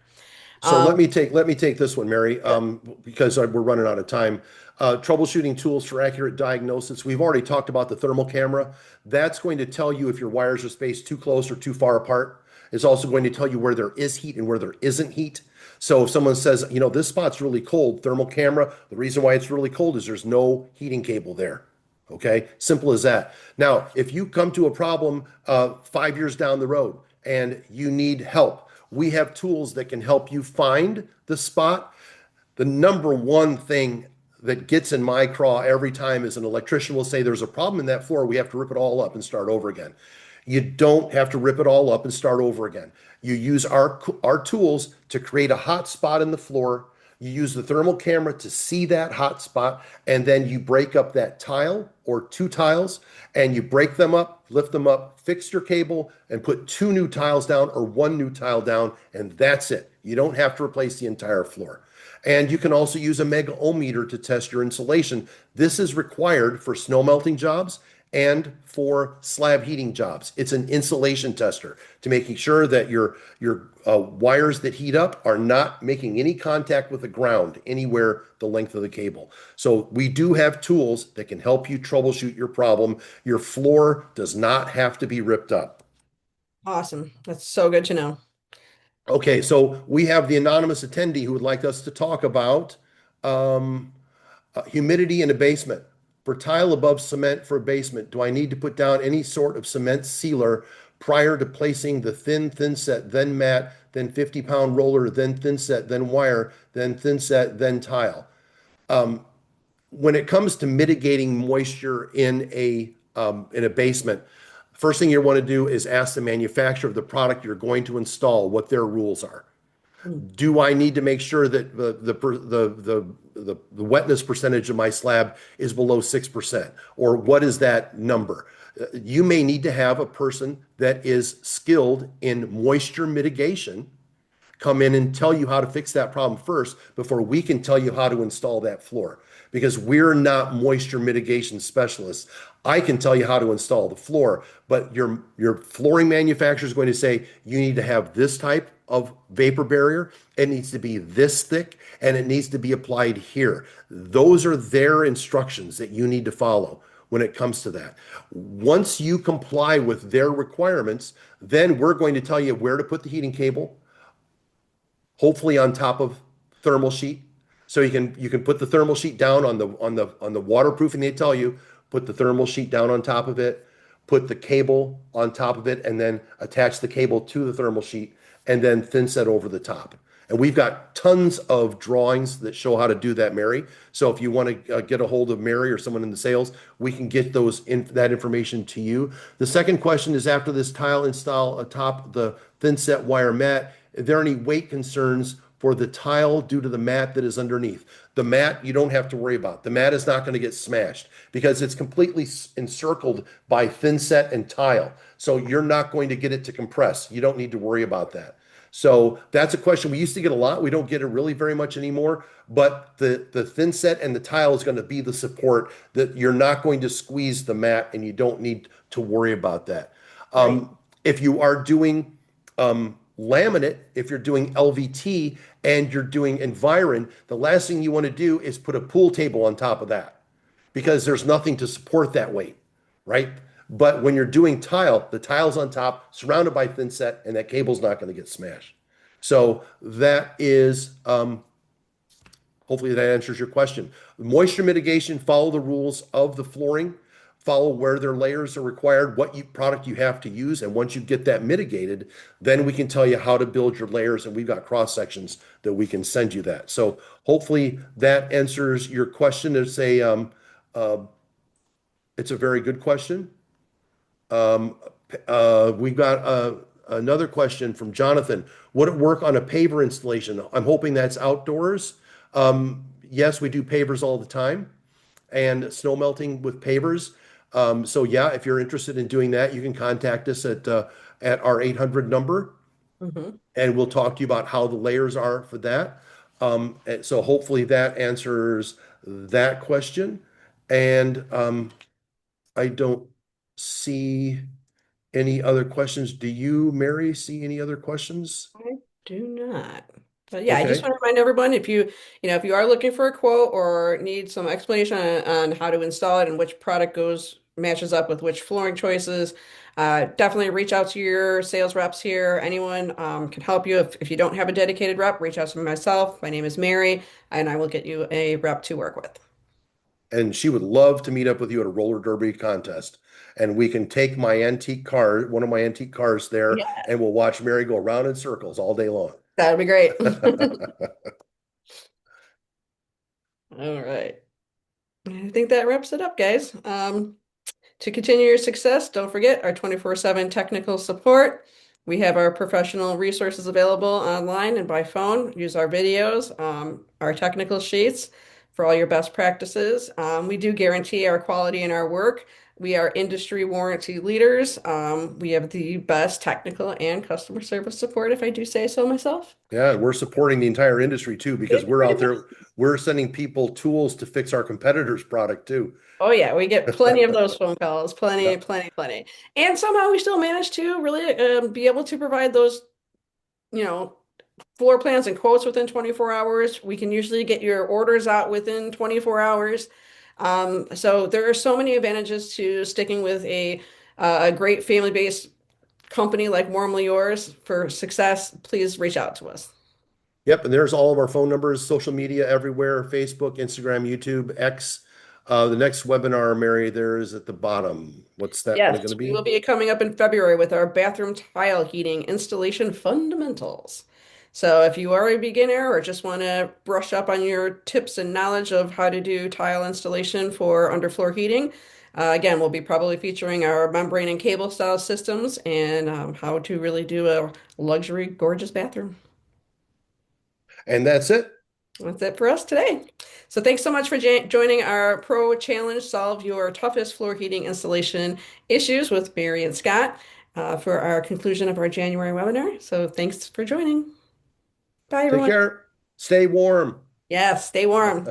So Um, let me take this one, Mary, because we're running out of time. Troubleshooting tools for accurate diagnosis. We've already talked about the thermal camera. That's going to tell you if your wires are spaced too close or too far apart. It's also going to tell you where there is heat and where there isn't heat. So if someone says, this spot's really cold, thermal camera, the reason why it's really cold is there's no heating cable there. Okay, simple as that. Now, if you come to a problem 5 years down the road and you need help, we have tools that can help you find the spot. The number one thing that gets in my craw every time is an electrician will say there's a problem in that floor. We have to rip it all up and start over again. You don't have to rip it all up and start over again. You use our tools to create a hot spot in the floor. You use the thermal camera to see that hot spot, and then you break up that tile or two tiles, and you break them up, lift them up, fix your cable, and put two new tiles down or one new tile down, and that's it. You don't have to replace the entire floor. And you can also use a mega ohm meter to test your insulation. This is required for snow melting jobs and for slab heating jobs. It's an insulation tester to making sure that your wires that heat up are not making any contact with the ground anywhere the length of the cable. So we do have tools that can help you troubleshoot your problem. Your floor does not have to be ripped up. Awesome. That's so good to know. Okay, so we have the anonymous attendee who would like us to talk about um, humidity in a basement. For tile above cement for a basement, do I need to put down any sort of cement sealer prior to placing the thin set, then mat, then 50-pound roller, then thin set, then wire, then thin set, then tile? When it comes to mitigating moisture in a basement, first thing you want to do is ask the manufacturer of the product you're going to install what their rules are. Mm. Do I need to make sure that the wetness percentage of my slab is below 6%? Or what is that number? You may need to have a person that is skilled in moisture mitigation come in and tell you how to fix that problem first before we can tell you how to install that floor. Because we're not moisture mitigation specialists. I can tell you how to install the floor, but your flooring manufacturer is going to say you need to have this type of vapor barrier. It needs to be this thick and it needs to be applied here. Those are their instructions that you need to follow when it comes to that. Once you comply with their requirements, then we're going to tell you where to put the heating cable, hopefully on top of thermal sheet. So you can put the thermal sheet down on the waterproofing they tell you, put the thermal sheet down on top of it, put the cable on top of it, and then attach the cable to the thermal sheet, and then thin set over the top. And we've got tons of drawings that show how to do that, Mary. So if you want to get a hold of Mary or someone in the sales, we can get that information to you. The second question is, after this tile install atop the thin set wire mat, are there any weight concerns for the tile due to the mat that is underneath? The mat you don't have to worry about. The mat is not going to get smashed because it's completely encircled by thin set and tile. So you're not going to get it to compress. You don't need to worry about that. So that's a question we used to get a lot. We don't get it really very much anymore, but the thin set and the tile is going to be the support that you're not going to squeeze the mat, and you don't need to worry about that. Right. If you are doing laminate, if you're doing LVT and you're doing Environ, the last thing you want to do is put a pool table on top of that because there's nothing to support that weight, right? But when you're doing tile, the tile's on top, surrounded by thin set, and that cable's not going to get smashed. So that is, hopefully that answers your question. Moisture mitigation, follow the rules of the flooring, follow where their layers are required, product you have to use, and once you get that mitigated, then we can tell you how to build your layers, and we've got cross sections that we can send you that. So hopefully that answers your question. It's a very good question. We've got another question from Jonathan. Would it work on a paver installation? I'm hoping that's outdoors. Yes, we do pavers all the time and snow melting with pavers. So yeah, if you're interested in doing that, you can contact us at our 800 number, Hmm. and we'll talk to you about how the layers are for that. And so hopefully that answers that question. And I don't see any other questions. Do you, Mary, see any other questions? I do not. But yeah, I just Okay. want to remind everyone if you are looking for a quote or need some explanation on how to install it and which product matches up with which flooring choices, definitely reach out to your sales reps here. Anyone can help you. If you don't have a dedicated rep, reach out to myself. My name is Mary, and I will get you a rep to work with. And she would love to meet up with you at a roller derby contest. And we can take my antique car, one of my antique cars there, Yeah, and we'll watch Mary go around in circles all day long. that would be great. All right. I think that wraps it up, guys. To continue your success, don't forget our 24/7 technical support. We have our professional resources available online and by phone. Use our videos, our technical sheets for all your best practices. We do guarantee our quality in our work. We are industry warranty leaders. We have the best technical and customer service support, if I do say so myself. Yeah, we're supporting the entire industry too, because It's we're pretty out much. there, we're sending people tools to fix our competitors' product too. Oh yeah, we get plenty of those phone calls, plenty, Yeah. plenty, plenty. And somehow we still manage to really be able to provide those, you know, floor plans and quotes within 24 hours. We can usually get your orders out within 24 hours. So there are so many advantages to sticking with a great family-based company like Warmly Yours for success, please reach out to us. Yep, and there's all of our phone numbers, social media everywhere, Facebook, Instagram, YouTube, X. The next webinar, Mary, there is at the bottom. What's that one going Yes, to we will be? be coming up in February with our bathroom tile heating installation fundamentals. So if you are a beginner or just want to brush up on your tips and knowledge of how to do tile installation for underfloor heating, again, we'll be probably featuring our membrane and cable style systems and how to really do a luxury, gorgeous bathroom. And that's it. That's it for us today. So thanks so much for joining our Pro Challenge Solve Your Toughest Floor Heating Installation Issues with Mary and Scott for our conclusion of our January webinar. So thanks for joining. Bye, Take everyone. care. Stay warm. Yes, stay warm.